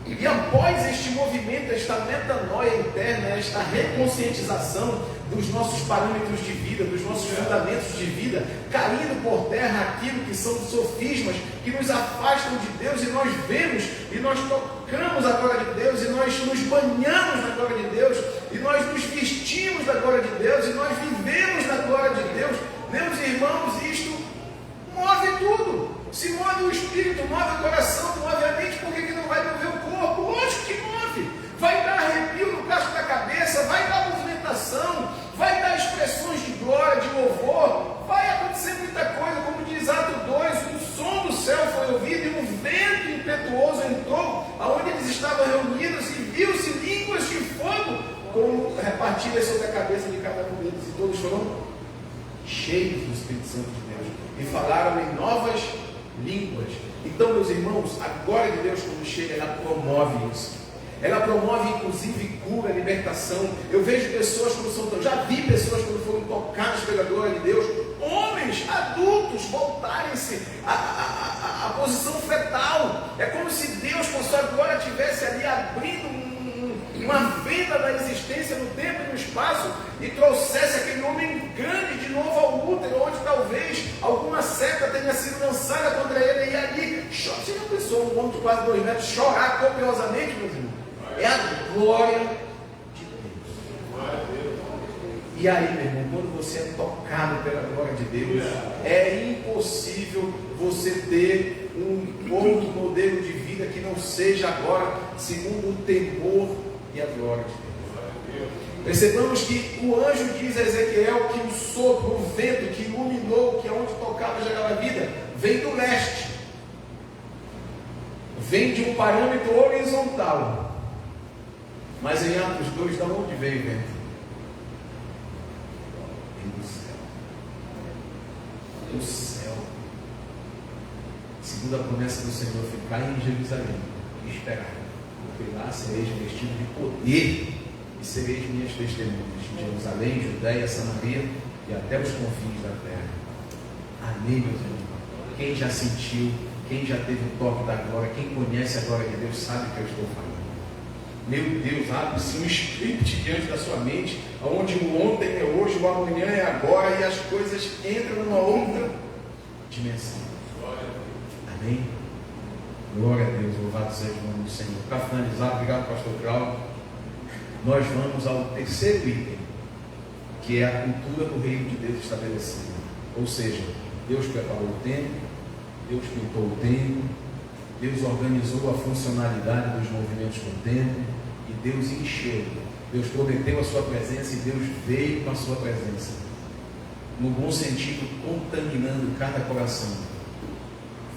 Speaker 3: E após este movimento, esta metanoia interna, esta reconscientização dos nossos parâmetros de vida, dos nossos fundamentos de vida, caindo por terra aquilo que são sofismas que nos afastam de Deus, e nós vemos, e nós tocamos a glória de Deus, e nós nos banhamos na glória de Deus, e nós nos vestimos da glória de Deus, e nós vivemos na glória de Deus. Meus irmãos, isto move tudo. Se move o espírito, move o coração, move a mente, por que não vai mover o corpo? Lógico que move. Vai dar arrepio no casco da cabeça, vai dar movimentação, vai dar expressões de glória, de louvor, vai acontecer muita coisa, como diz Atos 2, o som do céu foi ouvido e um vento impetuoso entrou, aonde eles estavam reunidos, e viu-se línguas de fogo, como repartidas sobre a cabeça de cada um deles, e todos foram cheios do Espírito Santo de Deus, e falaram em novas línguas. Então, meus irmãos, a glória de Deus, quando chega, ela promove isso. Ela promove, inclusive, cura, libertação. Eu vejo pessoas quando são... Já vi pessoas quando foram tocadas pela glória de Deus, homens adultos voltarem-se à posição fetal. É como se Deus, com sua glória, estivesse ali abrindo uma venda da existência no tempo e no espaço, e trouxesse aquele homem grande de novo ao útero, onde talvez alguma seta tenha sido lançada contra ele, e ali, você já pensou um homem de quase 2 metros chorar copiosamente, meus irmãos? É a glória de Deus. E aí, meu irmão, quando você é tocado pela glória de Deus, é impossível você ter um outro modelo de vida que não seja agora segundo o temor e a glória de Deus. Percebamos que o anjo diz a Ezequiel que o sopro, o vento que iluminou, que é onde tocava já aquela vida, vem do leste, vem de um parâmetro horizontal. Mas em Atos 2, de onde veio o vento? Vem do céu. Do céu. Segundo a promessa do Senhor, ficar em Jerusalém e esperar, porque lá sereis vestido de poder e sereis minhas testemunhas em Jerusalém, Judeia, Samaria e até os confins da terra. Amém, meus irmãos? Quem já sentiu, quem já teve o toque da glória, quem conhece a glória de Deus, sabe o que eu estou falando. Meu Deus, abre-se um script diante da sua mente, onde o ontem é hoje, o amanhã é agora, e as coisas entram numa outra dimensão. Amém? Glória a Deus, louvado seja o nome do Senhor. Para finalizar, obrigado, pastor Cláudio. Nós vamos ao terceiro item, que é a cultura do reino de Deus estabelecida. Ou seja, Deus preparou o templo, Deus pintou o templo, Deus organizou a funcionalidade dos movimentos do templo, e Deus encheu. Deus prometeu a sua presença e Deus veio com a sua presença. No bom sentido, contaminando cada coração,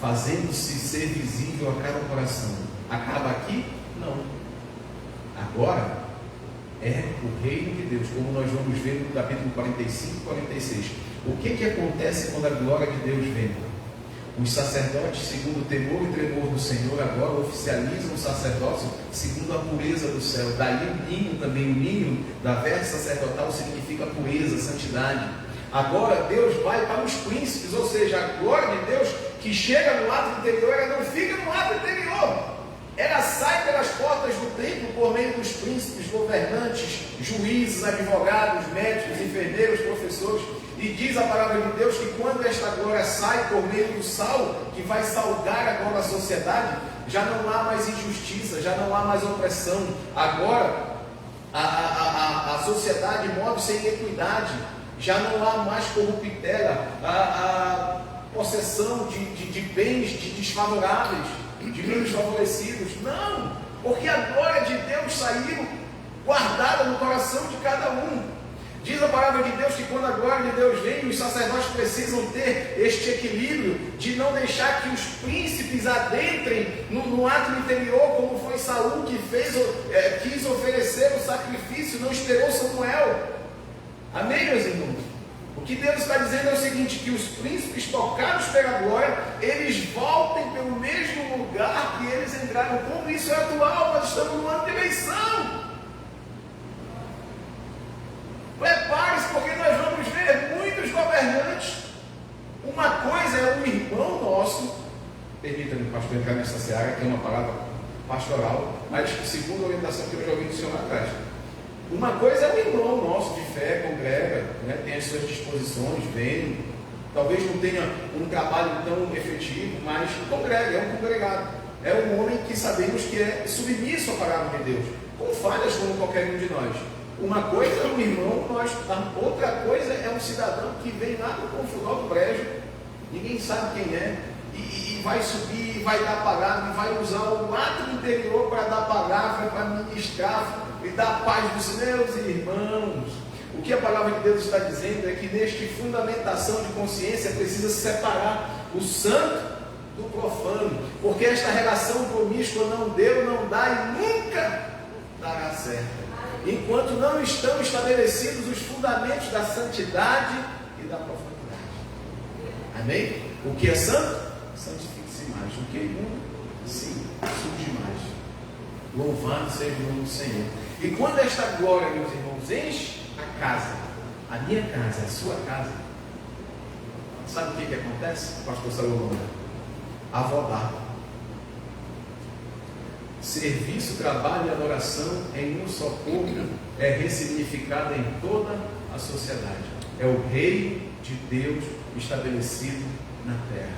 Speaker 3: fazendo-se ser visível a cada coração. Acaba aqui? Não. Agora, é o reino de Deus, como nós vamos ver no capítulo 45 e 46. O que acontece quando a glória de Deus vem? Os sacerdotes, segundo o temor e tremor do Senhor, agora oficializam o sacerdócio segundo a pureza do céu. Daí o ninho também, o ninho da veste sacerdotal significa pureza, santidade. Agora Deus vai para os príncipes, ou seja, a glória de Deus que chega no ato interior, ela não fica no ato interior. Ela sai pelas portas do templo por meio dos príncipes, governantes, juízes, advogados, médicos, enfermeiros, professores. E diz a palavra de Deus que quando esta glória sai por meio do sal, que vai salgar agora a sociedade, já não há mais injustiça, já não há mais opressão. Agora a sociedade move sem equidade, já não há mais corruptela, a possessão de bens de desfavoráveis, de menos favorecidos. Não, porque a glória de Deus saiu guardada no coração de cada um. Diz a palavra de Deus que quando a glória de Deus vem, os sacerdotes precisam ter este equilíbrio de não deixar que os príncipes adentrem no ato interior, como foi Saul que quis oferecer o sacrifício, não esperou Samuel. Amém, meus irmãos? O que Deus está dizendo é o seguinte, que os príncipes tocados pela glória, eles voltem pelo mesmo lugar que eles entraram. Como isso é atual, nós estamos no ano de eleição. Prepare-se, porque nós vamos ver muitos governantes. Uma coisa é um irmão nosso, permita-me, pastor, entrar nessa seara, que é uma palavra pastoral, mas segundo a orientação que eu já ouvi do senhor lá atrás. Uma coisa é um irmão nosso de fé, congrega, né, tem as suas disposições, vem, talvez não tenha um trabalho tão efetivo, mas congrega, é um congregado. É um homem que sabemos que é submisso à palavra de Deus, com falhas como qualquer um de nós. Uma coisa é um irmão, outra coisa é um cidadão que vem lá do confusão do brejo, ninguém sabe quem é, e vai subir, vai dar palavra, e vai usar o ato interior para dar palavra, para ministrar e dar a paz dos meus irmãos. O que a palavra de Deus está dizendo é que neste fundamentação de consciência precisa separar o santo do profano, porque esta relação promíscua não deu, não dá e nunca dará certo, enquanto não estão estabelecidos os fundamentos da santidade e da profanidade. Amém? O que é santo, santifique-se mais. O que é imundo, sim, surge mais. Louvado seja o nome do Senhor. E quando esta glória, meus irmãos, enche a casa, a minha casa, a sua casa, sabe o que acontece, pastor Salomão? Avodar. Serviço, trabalho e adoração em um só corpo é ressignificado em toda a sociedade. É o reino de Deus estabelecido na terra,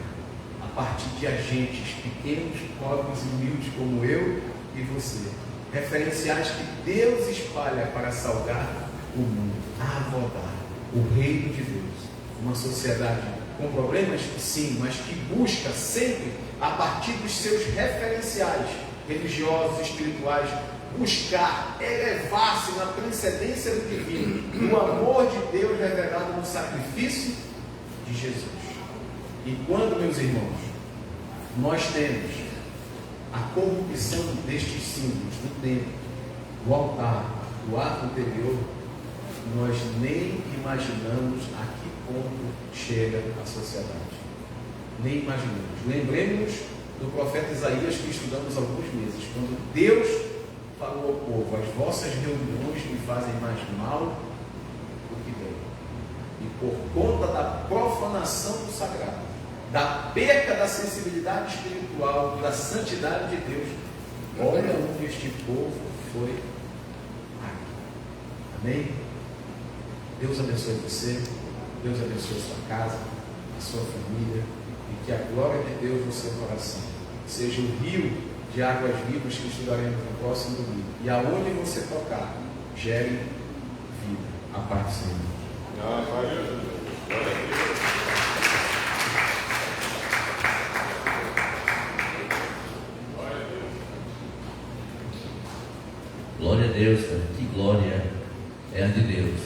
Speaker 3: a partir de agentes pequenos, pobres e humildes como eu e você, referenciais que Deus espalha para salgar o mundo, avodar o reino de Deus. Uma sociedade com problemas, sim, mas que busca sempre, a partir dos seus referenciais religiosos, espirituais, buscar elevar-se na transcendência do divino, no amor de Deus revelado no sacrifício de Jesus. E quando, meus irmãos, nós temos a corrupção destes símbolos do templo, do altar, do ato interior, nós nem imaginamos a que ponto chega a sociedade. Nem imaginamos. Lembremos do profeta Isaías que estudamos há alguns meses, quando Deus falou ao povo: as vossas reuniões me fazem mais mal do que bem. E por conta da profanação do sagrado, da perca da sensibilidade espiritual, da santidade de Deus, olha onde este povo foi. Amém? Deus abençoe você, Deus abençoe a sua casa, a sua família, e que a glória de Deus no seu coração seja o rio de águas vivas que estudaremos no próximo domingo. E aonde você tocar, gere vida. A paz do Senhor.
Speaker 1: Glória a Deus, que glória é a de Deus.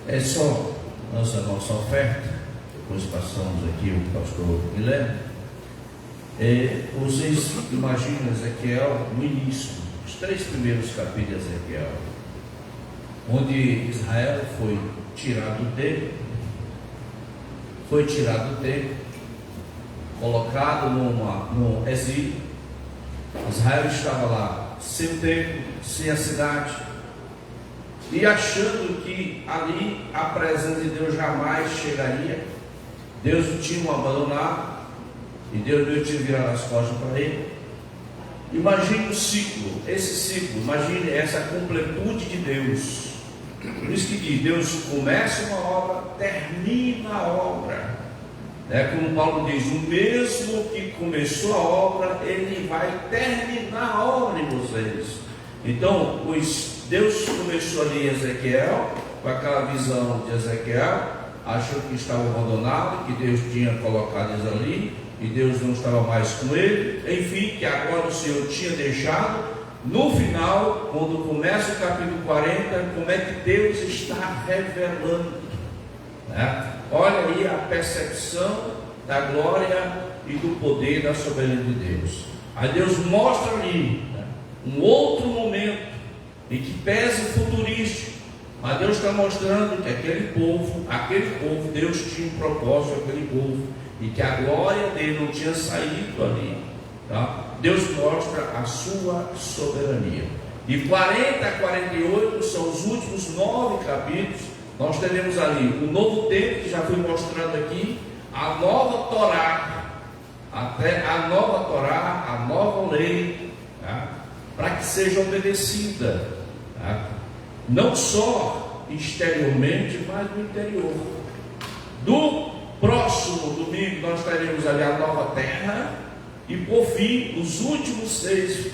Speaker 1: É só nossa oferta. Depois passamos aqui o pastor Guilherme. Vocês imaginam Ezequiel no início, os 3 primeiros capítulos de Ezequiel. onde Israel foi tirado do templo, colocado no exílio. Israel estava lá sem o templo, sem a cidade, e achando que ali a presença de Deus jamais chegaria. Deus o tinha abandonado e Deus não tinha virado as costas para ele. Imagine o ciclo, esse ciclo, imagine essa completude de Deus. Por isso que diz, Deus começa uma obra, termina a obra. Como Paulo diz, o mesmo que começou a obra, ele vai terminar a obra em vocês. Então, Deus começou ali em Ezequiel, com aquela visão de Ezequiel, achou que estava abandonado, que Deus tinha colocado eles ali, e Deus não estava mais com ele, enfim, que agora o Senhor tinha deixado. No final, quando começa o capítulo 40, como é que Deus está revelando, Olha aí a percepção da glória e do poder da soberania de Deus. Aí Deus mostra ali um outro momento em que pesa o futurístico, mas Deus está mostrando que aquele povo, Deus tinha um propósito com aquele povo, e que a glória dele não tinha saído ali, Deus mostra a sua soberania. De 40 a 48 são os últimos 9 capítulos. Nós teremos ali o novo tempo, que já foi mostrando aqui, a nova Torá, até a nova Torá, a nova lei, para que seja obedecida, não só exteriormente, mas no interior. Do próximo domingo nós teremos ali a nova terra, e por fim, os últimos 6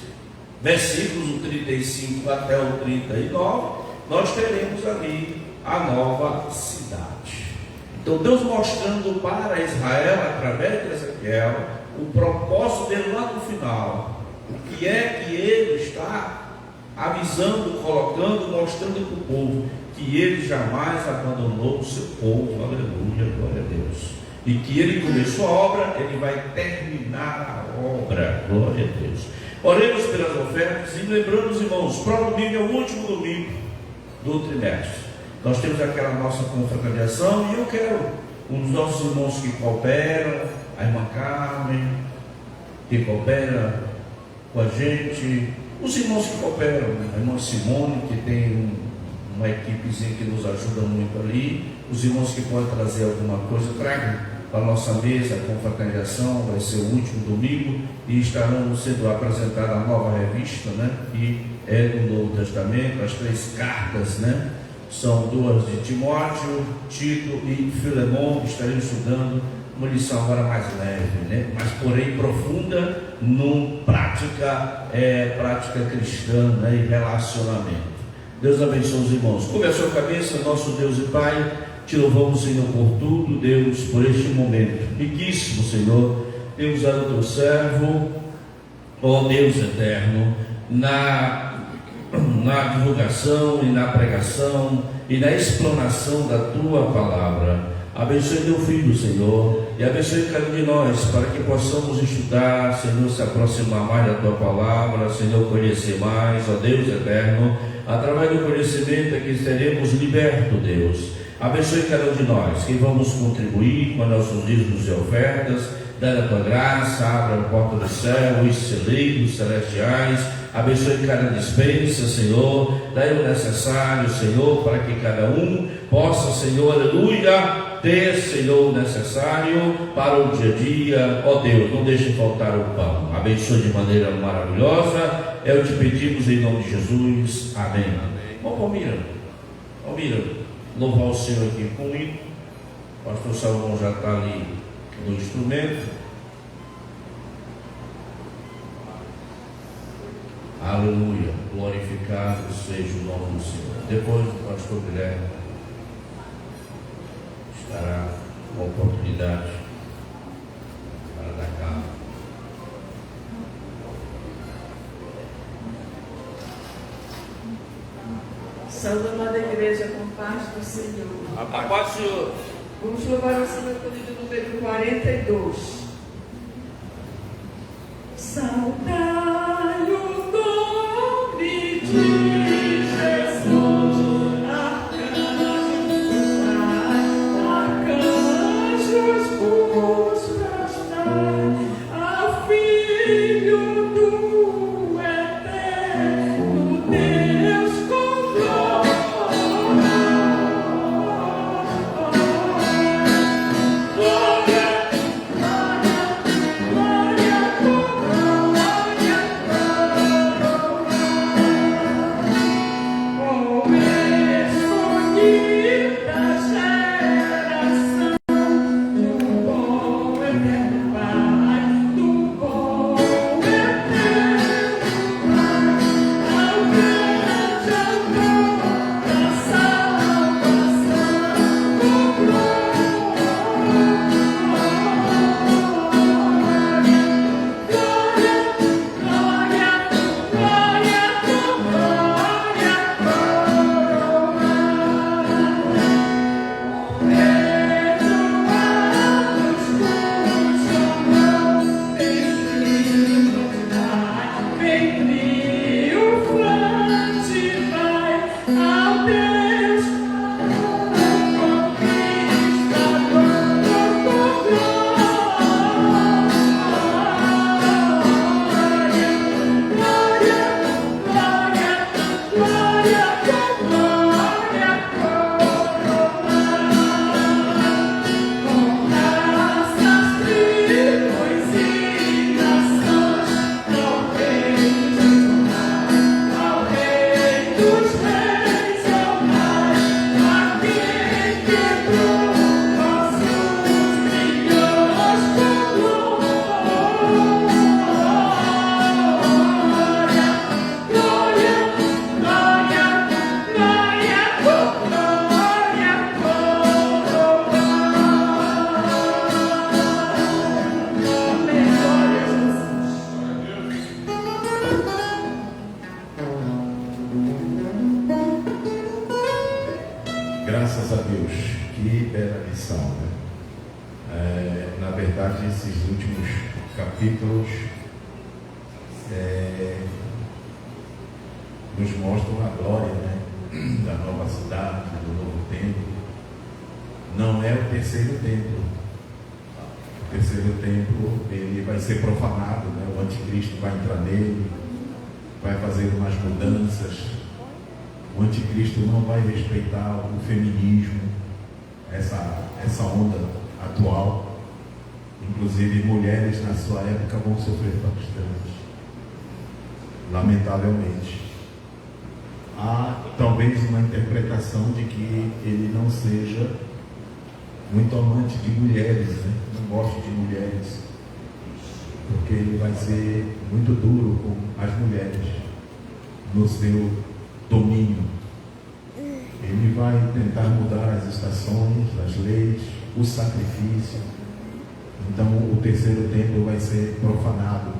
Speaker 1: versículos, do 35 até o 39, nós teremos ali a nova cidade. Então Deus mostrando para Israel, através de Ezequiel, o propósito dele lá no final, o que é que ele está avisando, colocando, mostrando para o povo, que ele jamais abandonou o seu povo, aleluia, glória a Deus, e que ele começou a obra, ele vai terminar a obra, glória a Deus. Oremos pelas ofertas e lembrando os irmãos, próximo domingo é o último domingo do trimestre. Nós temos aquela nossa confraternização, e eu quero os nossos irmãos que cooperam, a irmã Carmen, que coopera com a gente, os irmãos que cooperam, a irmã Simone, que tem uma equipezinha que nos ajuda muito ali, os irmãos que podem trazer alguma coisa, tragam para a nossa mesa, a confraternização, vai ser o último domingo, e estarão sendo apresentada a nova revista, que é do Novo Testamento, as 3 cartas, são 2 de Timóteo, Tito e Filemão, que estaremos estudando uma lição agora mais leve, mas porém profunda no prática cristã, e relacionamento. Deus abençoe os irmãos. Começou a cabeça, nosso Deus e Pai, te louvamos, Senhor, por tudo, Deus, por este momento riquíssimo, Senhor. Deus, usado o teu servo, ó Deus eterno, na divulgação e na pregação e na explanação da tua palavra. Abençoe teu filho, Senhor, e abençoe cada um de nós, para que possamos estudar, Senhor, se aproximar mais da tua palavra, Senhor, conhecer mais, ó Deus eterno. Através do conhecimento é que seremos libertos, Deus. Abençoe cada um de nós, que vamos contribuir com nossos dízimos e ofertas. Dá a tua graça, abra a porta do céu, os celeiros celestiais. Abençoe cada dispensa, Senhor. Dai o necessário, Senhor, para que cada um possa, Senhor, aleluia, ter, Senhor, o necessário para o dia a dia. Ó Deus, não deixe faltar o pão. Abençoe de maneira maravilhosa. É o que te pedimos em nome de Jesus. Amém. Vamos, Palmira, louvar o Senhor aqui comigo. O pastor Salomão já está ali no instrumento. Aleluia, glorificado seja o nome do Senhor. Depois o pastor Guilherme estará com a oportunidade para dar cabo.
Speaker 6: Salve, amada igreja, com paz do Senhor.
Speaker 1: A paz do Senhor.
Speaker 6: Vamos louvar o Senhor pelo número 42. Saudai o nome de Jesus.
Speaker 5: Graças a Deus, que bela lição, né? Na verdade, esses últimos capítulos nos mostram a glória, né, da nova cidade, do novo templo. Não é o terceiro templo. O terceiro templo, ele vai ser profanado, né? O anticristo vai entrar nele, vai fazer umas mudanças. O anticristo não vai respeitar o feminismo, essa onda atual. Inclusive, mulheres na sua época vão sofrer bastante, lamentavelmente. Há talvez uma interpretação de que ele não seja muito amante de mulheres, né? Não gosta de mulheres, porque ele vai ser muito duro com as mulheres no seu domínio. Ele vai tentar mudar as estações, as leis, o sacrifício. Então o terceiro templo vai ser profanado.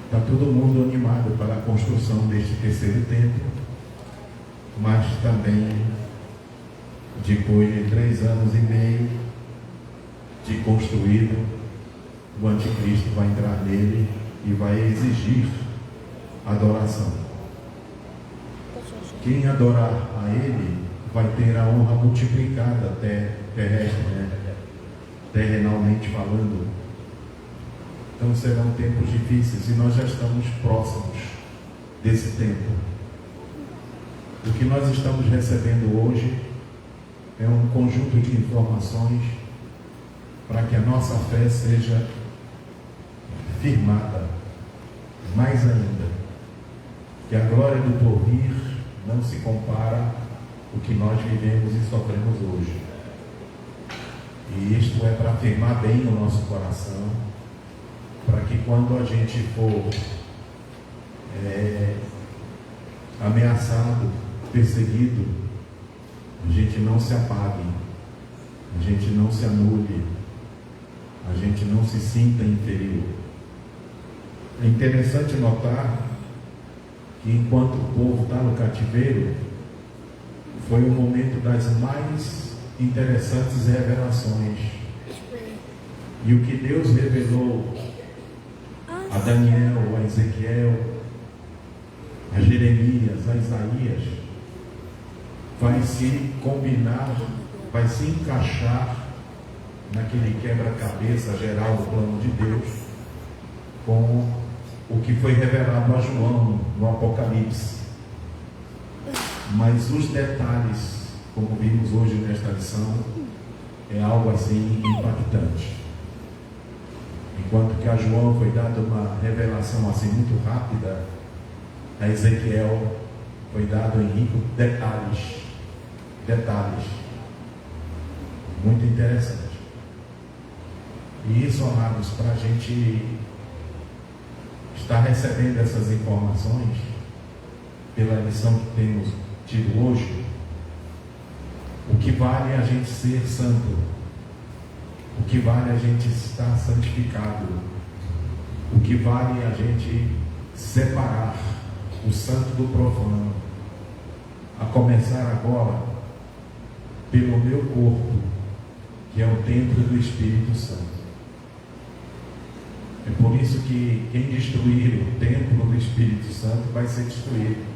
Speaker 5: Está todo mundo animado para a construção deste terceiro templo, mas também, depois de 3 anos e meio de construído, o anticristo vai entrar nele e vai exigir adoração. Quem adorar a ele vai ter a honra multiplicada até terrestre, né? Terrenalmente falando. Então serão tempos difíceis e nós já estamos próximos desse tempo. O que nós estamos recebendo hoje é um conjunto de informações para que a nossa fé seja firmada mais ainda. Que a glória do porvir não se compara ao que nós vivemos e sofremos hoje. E isto é para afirmar bem o nosso coração, para que quando a gente for ameaçado, perseguido, a gente não se apague, a gente não se anule, a gente não se sinta inferior. É interessante notar que enquanto o povo está no cativeiro, foi o momento das mais interessantes revelações. E o que Deus revelou a Daniel, a Ezequiel, a Jeremias, a Isaías, vai se combinar, vai se encaixar naquele quebra-cabeça geral do plano de Deus com o que foi revelado a João no Apocalipse. Mas os detalhes, como vimos hoje nesta lição, é algo assim impactante. Enquanto que a João foi dada uma revelação assim muito rápida, a Ezequiel foi dado em rico detalhes, muito interessante. E isso, amados, para a gente estar recebendo essas informações pela lição que temos tido hoje, o que vale é a gente ser santo, o que vale é a gente estar santificado, o que vale é a gente separar o santo do profano, a começar agora pelo meu corpo, que é o templo do Espírito Santo. É por isso que quem destruir o templo do Espírito Santo vai ser destruído.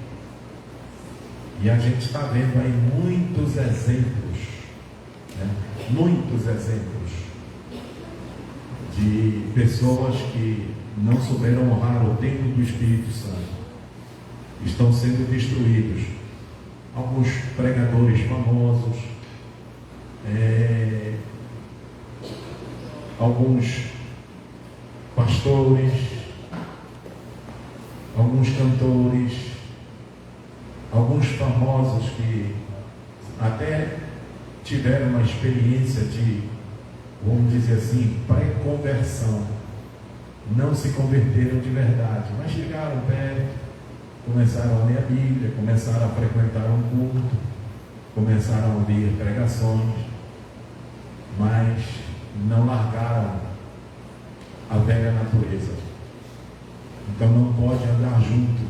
Speaker 5: E a gente está vendo aí muitos exemplos, né? Muitos exemplos de pessoas que não souberam honrar o templo do Espírito Santo. Estão sendo destruídos. Alguns pregadores famosos, alguns pastores, alguns cantores, alguns famosos que até tiveram uma experiência de, vamos dizer assim, pré-conversão, não se converteram de verdade, mas chegaram perto, começaram a ler a Bíblia, começaram a frequentar um culto, começaram a ouvir pregações, mas não largaram a velha natureza. Então não pode andar junto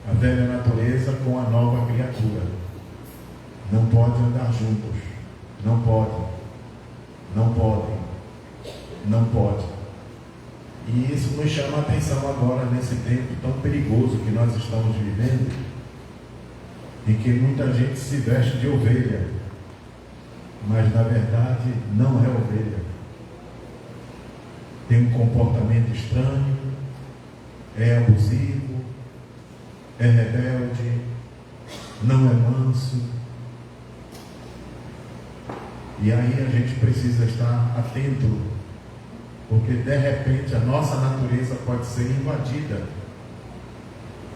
Speaker 5: a velha natureza com a nova criatura. não podem andar juntos. Não podem. Não podem. Não podem. E isso nos chama a atenção agora, nesse tempo tão perigoso que nós estamos vivendo, em que muita gente se veste de ovelha, mas na verdade não é ovelha. Tem um comportamento estranho, é abusivo, é rebelde, não é manso. E aí a gente precisa estar atento, porque de repente a nossa natureza pode ser invadida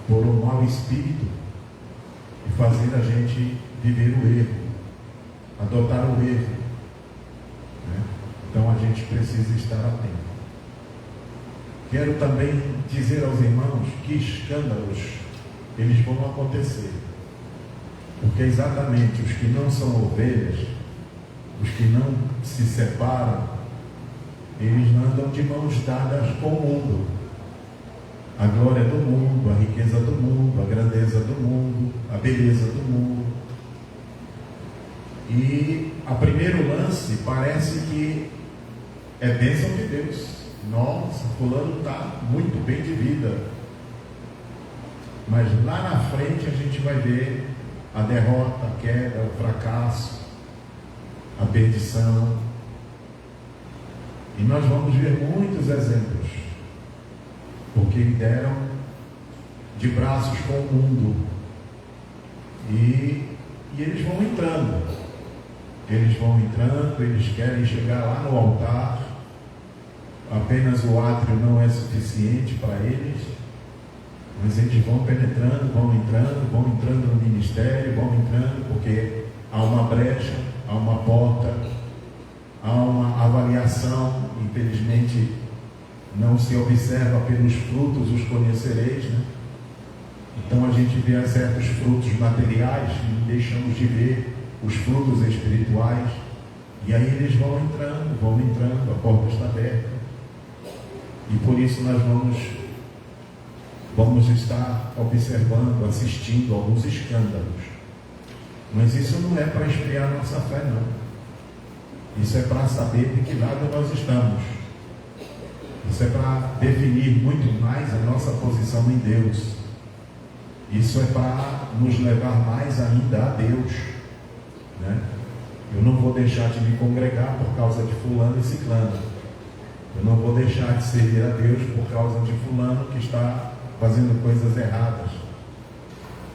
Speaker 5: por um mau espírito e fazer a gente viver o erro, adotar o erro, né? Então a gente precisa estar atento. Quero também dizer aos irmãos que escândalos eles vão acontecer, porque exatamente os que não são ovelhas, os que não se separam, eles andam de mãos dadas com o mundo. A glória do mundo, a riqueza do mundo, a grandeza do mundo, a beleza do mundo. E a primeiro lance parece que é bênção de Deus. Nossa, fulano está muito bem de vida. Mas lá na frente a gente vai ver a derrota, a queda, o fracasso, a perdição. E nós vamos ver muitos exemplos, porque deram de braços com o mundo. E eles vão entrando. Eles vão entrando, eles querem chegar lá no altar. Apenas o átrio não é suficiente para eles, mas eles vão penetrando, vão entrando no ministério, vão entrando, porque há uma brecha, há uma porta, há uma avaliação. Infelizmente não se observa pelos frutos os conhecereis, né? Então a gente vê certos frutos materiais e deixamos de ver os frutos espirituais, e aí eles vão entrando, a porta está aberta, e por isso nós vamos estar observando, assistindo alguns escândalos. Mas isso não é para esfriar nossa fé, não. Isso é para saber de que lado nós estamos. Isso é para definir muito mais a nossa posição em Deus. Isso é para nos levar mais ainda a Deus, né? Eu não vou deixar de me congregar por causa de fulano e ciclano. Eu não vou deixar de servir a Deus por causa de fulano que está fazendo coisas erradas.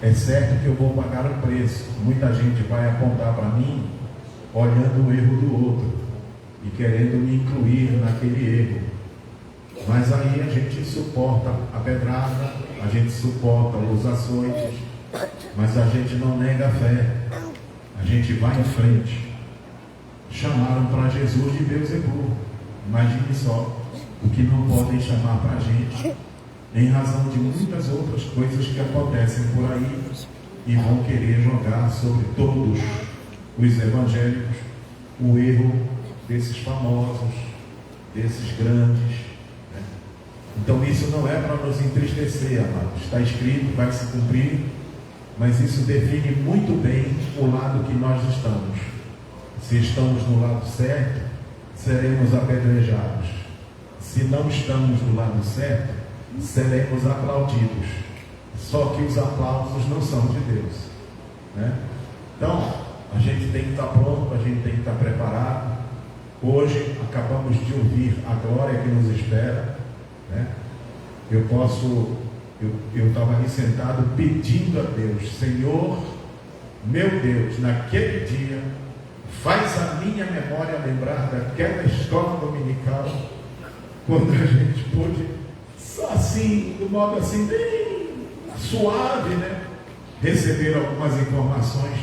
Speaker 5: É certo que eu vou pagar o preço. Muita gente vai apontar para mim olhando o erro do outro e querendo me incluir naquele erro. Mas aí a gente suporta a pedrada, a gente suporta os açoites, mas a gente não nega a fé. A gente vai em frente. Chamaram para Jesus de Beelzebul. Imagine só o que não podem chamar para a gente, em razão de muitas outras coisas que acontecem por aí e vão querer jogar sobre todos os evangélicos o erro desses famosos, desses grandes, né? Então isso não é para nos entristecer, amados. Está escrito, vai se cumprir, mas isso define muito bem o lado que nós estamos. Se estamos no lado certo, seremos apedrejados. Se não estamos do lado certo, seremos aplaudidos. Só que os aplausos não são de Deus, né? Então, a gente tem que estar pronto, a gente tem que estar preparado. Hoje, acabamos de ouvir a glória que nos espera, né? Eu estava ali sentado pedindo a Deus: Senhor, meu Deus, naquele dia, faz a minha memória lembrar daquela escola dominical, quando a gente pôde, assim, do modo assim, bem suave, né, receber algumas informações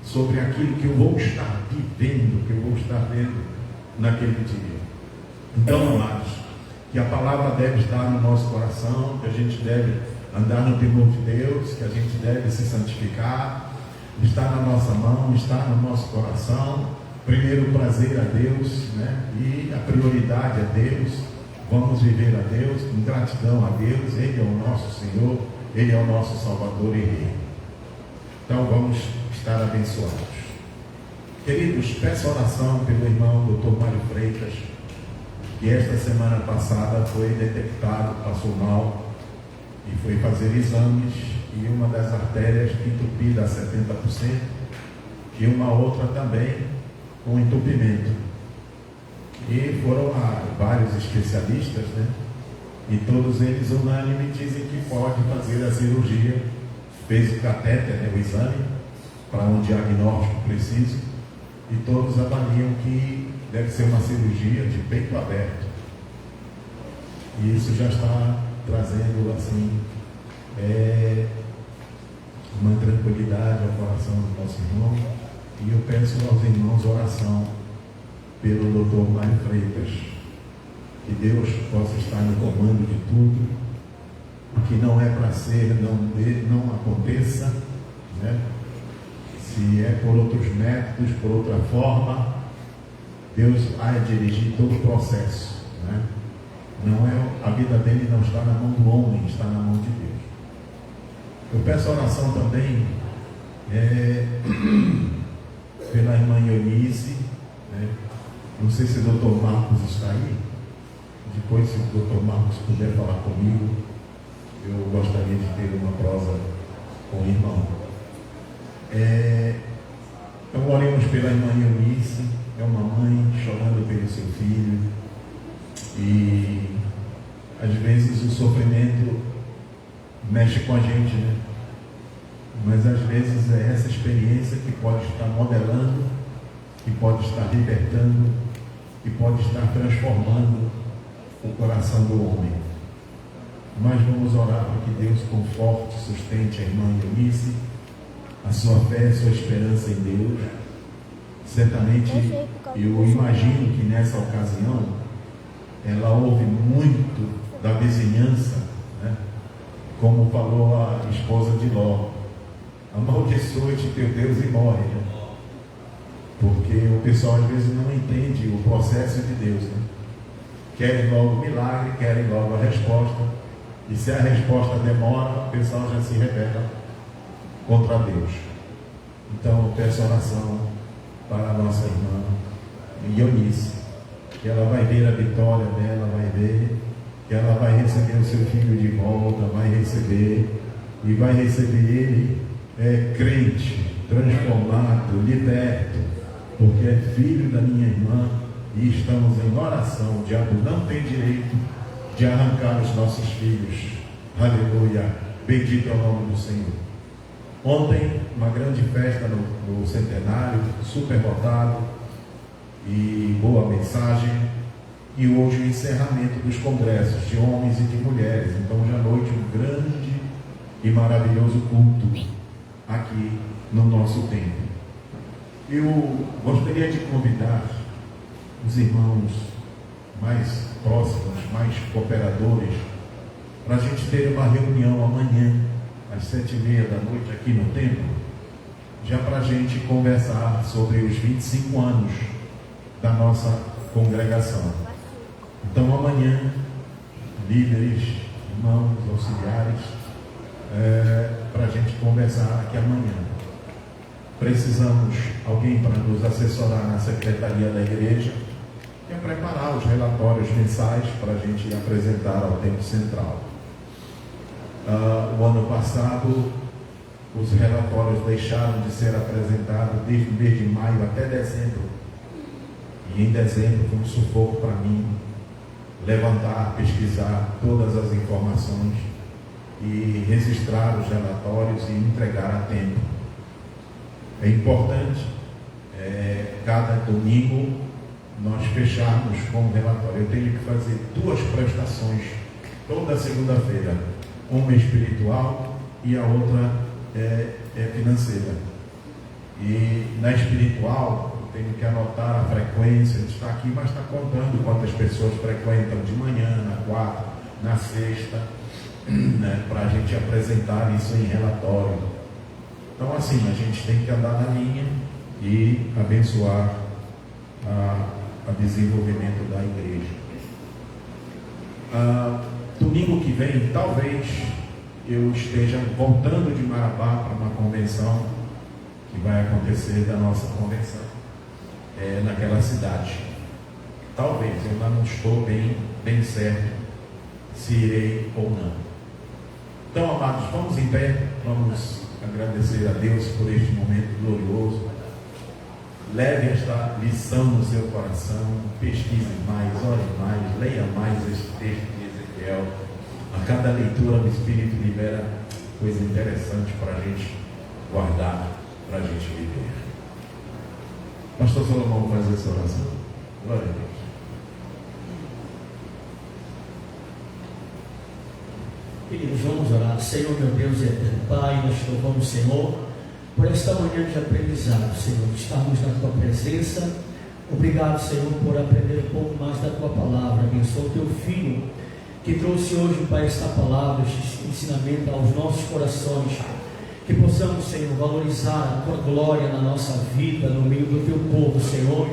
Speaker 5: sobre aquilo que eu vou estar vivendo, que eu vou estar vendo naquele dia. Então, amados, que a palavra deve estar no nosso coração, que a gente deve andar no temor de Deus, que a gente deve se santificar. Está na nossa mão, está no nosso coração. Primeiro o prazer a Deus, né? E a prioridade a Deus. Vamos viver a Deus, com gratidão a Deus. Ele é o nosso Senhor, Ele é o nosso Salvador e Rei. Então vamos estar abençoados. Queridos, peço oração pelo irmão Dr. Mário Freitas, que esta semana passada foi detectado, passou mal e foi fazer exames e uma das artérias entupida a 70% e uma outra também com entupimento. E foram a vários especialistas, né? E todos eles unânime dizem que pode fazer a cirurgia. Fez o catéter, né, o exame, para um diagnóstico preciso, e todos avaliam que deve ser uma cirurgia de peito aberto. E isso já está trazendo, assim, uma tranquilidade ao coração do nosso irmão. E eu peço aos irmãos oração pelo Dr. Mário Freitas, que Deus possa estar no comando de tudo, o que não é para ser, não aconteça, né? Se é por outros métodos, por outra forma, Deus vai dirigir todo o processo, né? Não é, a vida dele não está na mão do homem, está na mão de Deus. Eu peço oração também pela irmã Eunice, né? Não sei se o Dr. Marcos está aí. Depois, se o Dr. Marcos puder falar comigo, eu gostaria de ter uma prosa com o irmão. Então, oremos pela irmã Eunice, é uma mãe chorando pelo seu filho, e às vezes o sofrimento mexe com a gente, né? Mas às vezes é essa experiência que pode estar modelando, que pode estar libertando, que pode estar transformando o coração do homem. Mas vamos orar para que Deus conforte, sustente a irmã Eunice, a sua fé, a sua esperança em Deus. Certamente, eu imagino que nessa ocasião, ela ouve muito da vizinhança, né? Como falou a esposa de Ló: amaldiçoe-te teu Deus e morre, né? Porque o pessoal às vezes não entende o processo de Deus, né? Querem logo o milagre, querem logo a resposta, e se a resposta demora, o pessoal já se rebela contra Deus. Então eu peço oração para a nossa irmã Eunice, que ela vai ver a vitória dela, vai ver que ela vai receber o seu filho de volta, vai receber, e vai receber ele crente, transformado, liberto, porque é filho da minha irmã, e estamos em oração. O diabo não tem direito de arrancar os nossos filhos. Aleluia, bendito é o nome do Senhor. Ontem, uma grande festa no centenário, super lotado, e boa mensagem. E hoje o encerramento dos congressos de homens e de mulheres. Então hoje à noite um grande e maravilhoso culto aqui no nosso templo. Eu gostaria de convidar os irmãos mais próximos, mais cooperadores, para a gente ter uma reunião amanhã, às 7h30 da noite, aqui no templo, já para a gente conversar sobre os 25 anos da nossa congregação. Então amanhã, líderes, irmãos, auxiliares, para a gente conversar aqui amanhã. Precisamos de alguém para nos assessorar na secretaria da igreja e preparar os relatórios mensais para a gente apresentar ao Templo Central. O ano passado, os relatórios deixaram de ser apresentados desde o mês de maio até dezembro. E em dezembro foi um sufoco para mim levantar, pesquisar todas as informações e registrar os relatórios e entregar a tempo. É importante, cada domingo, nós fecharmos com o relatório. Eu tenho que fazer 2 prestações toda segunda-feira, uma espiritual e a outra financeira. E na espiritual, eu tenho que anotar a frequência. A gente está aqui, mas está contando quantas pessoas frequentam de manhã, na quarta, na sexta, né, para a gente apresentar isso em relatório. Então, assim, a gente tem que andar na linha e abençoar o desenvolvimento da igreja. Domingo que vem, talvez eu esteja voltando de Marabá para uma convenção que vai acontecer da nossa convenção naquela cidade. Talvez, eu ainda não estou bem certo se irei ou não. Então, amados, vamos em pé, vamos agradecer a Deus por este momento glorioso. Leve esta lição no seu coração, pesquise mais, ore mais, leia mais este texto de Ezequiel. A cada leitura o Espírito libera coisa interessante para a gente guardar, para a gente viver. Pastor Salomão, faz essa oração. Glória a Deus.
Speaker 2: Queridos, vamos orar. Senhor, meu Deus e eterno Pai, nós te louvamos, Senhor, por esta manhã de aprendizado, Senhor, estarmos na Tua presença. Obrigado, Senhor, por aprender um pouco mais da Tua palavra. Abençoa o Teu Filho, que trouxe hoje, Pai, esta palavra, este ensinamento aos nossos corações. Que possamos, Senhor, valorizar a Tua glória na nossa vida, no meio do Teu povo, Senhor.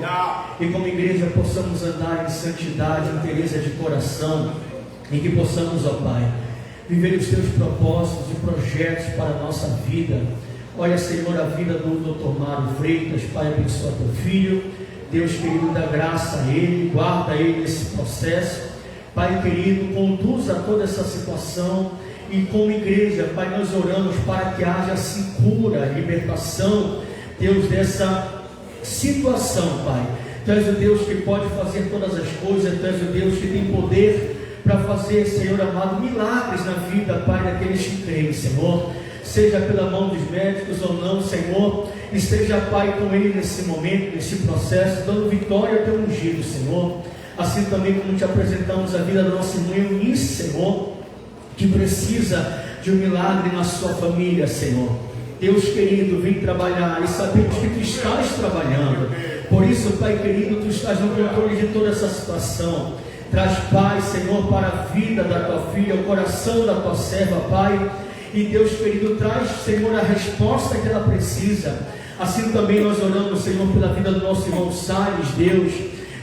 Speaker 2: E como igreja possamos andar em santidade, em pureza de coração. E que possamos, ó Pai, viver os Teus propósitos e projetos para a nossa vida. Olha, Senhor, a vida do Dr. Mário Freitas. Pai, abençoa Teu Filho. Deus querido, dá graça a ele, guarda ele nesse processo. Pai querido, conduza toda essa situação. E como igreja, Pai, nós oramos para que haja assim cura, libertação, Deus, dessa situação, Pai. Tu és o Deus que pode fazer todas as coisas. Tu és o Deus que tem poder para fazer, Senhor amado, milagres na vida, Pai, daqueles que creem, Senhor. Seja pela mão dos médicos ou não, Senhor. Esteja, Pai, com ele nesse momento, nesse processo, dando vitória ao Teu ungido, Senhor. Assim também como te apresentamos a vida da nossa irmã Eunice, Senhor, que precisa de um milagre na sua família, Senhor. Deus querido, vem trabalhar e sabemos que Tu estás trabalhando. Por isso, Pai querido, Tu estás no controle de toda essa situação. Traz paz, Senhor, para a vida da Tua filha, o coração da Tua serva, Pai. E Deus querido, traz, Senhor, a resposta que ela precisa. Assim também nós oramos, Senhor, pela vida do nosso irmão Salles, Deus.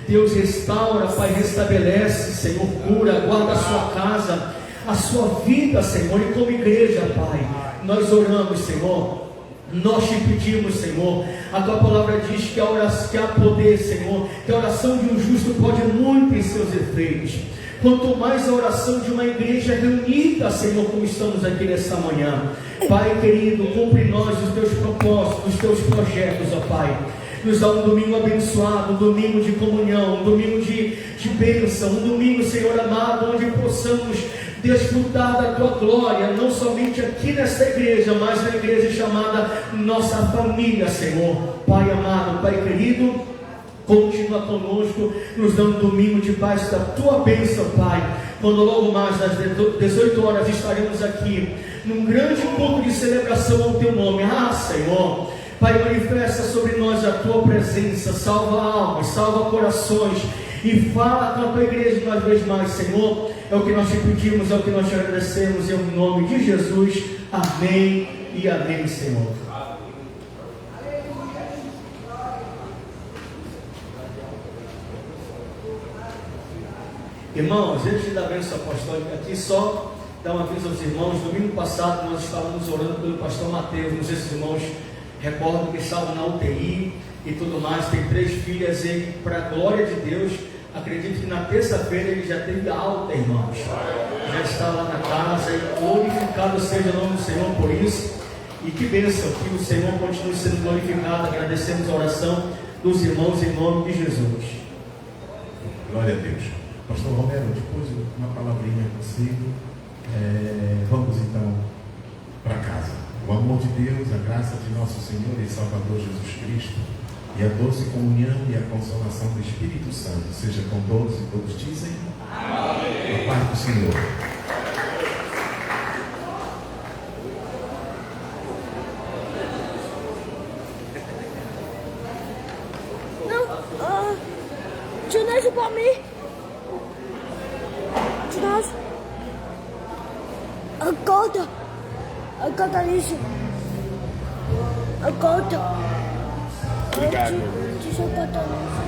Speaker 2: Deus restaura, Pai, restabelece, Senhor, cura, guarda a sua casa, a sua vida, Senhor. E como igreja, Pai, nós oramos, Senhor. Nós te pedimos, Senhor. A Tua palavra diz que há poder, Senhor, que a oração de um justo pode muito em seus efeitos. Quanto mais a oração de uma igreja reunida, Senhor, como estamos aqui nessa manhã. Pai querido, cumpre em nós os Teus propósitos, os Teus projetos, ó Pai. Nos dá um domingo abençoado, um domingo de comunhão, um domingo de bênção, um domingo, Senhor amado, onde possamos desfrutar da Tua glória, não somente aqui nesta igreja, mas na igreja chamada nossa família, Senhor. Pai amado, Pai querido, continua conosco, nos dando um domingo de paz da Tua bênção, Pai. Quando logo mais às 18 horas estaremos aqui, num grande culto de celebração ao Teu nome. Senhor, Pai, manifesta sobre nós a Tua presença, salva almas, salva corações, e fala com a Tua igreja uma vez mais, Senhor. É o que nós te pedimos, é o que nós te agradecemos, em nome de Jesus. Amém e amém, Senhor. Irmãos, antes da bênção apostólica aqui, só dar um aviso aos irmãos. Domingo passado nós estávamos orando pelo pastor Mateus. Não sei se os irmãos recordam que estavam na UTI e tudo mais. Tem 3 filhas e, para a glória de Deus, acredito que na terça-feira ele já teve alta, irmãos. Já está lá na casa, e glorificado seja o nome do Senhor por isso. E que bênção, que o Senhor continue sendo glorificado. Agradecemos a oração dos irmãos em nome de Jesus.
Speaker 5: Glória a Deus. Pastor Romero, depois uma palavrinha consigo. Vamos então para casa. O amor de Deus, a graça de nosso Senhor e Salvador Jesus Cristo, e a doce comunhão e a consolação do Espírito Santo seja com todos, e todos dizem amém. A paz do Senhor.
Speaker 7: Não, Junésio para mim. Junésio. Acorda isso. Acorda.
Speaker 4: Obrigado.
Speaker 7: Deixa eu botar nisso.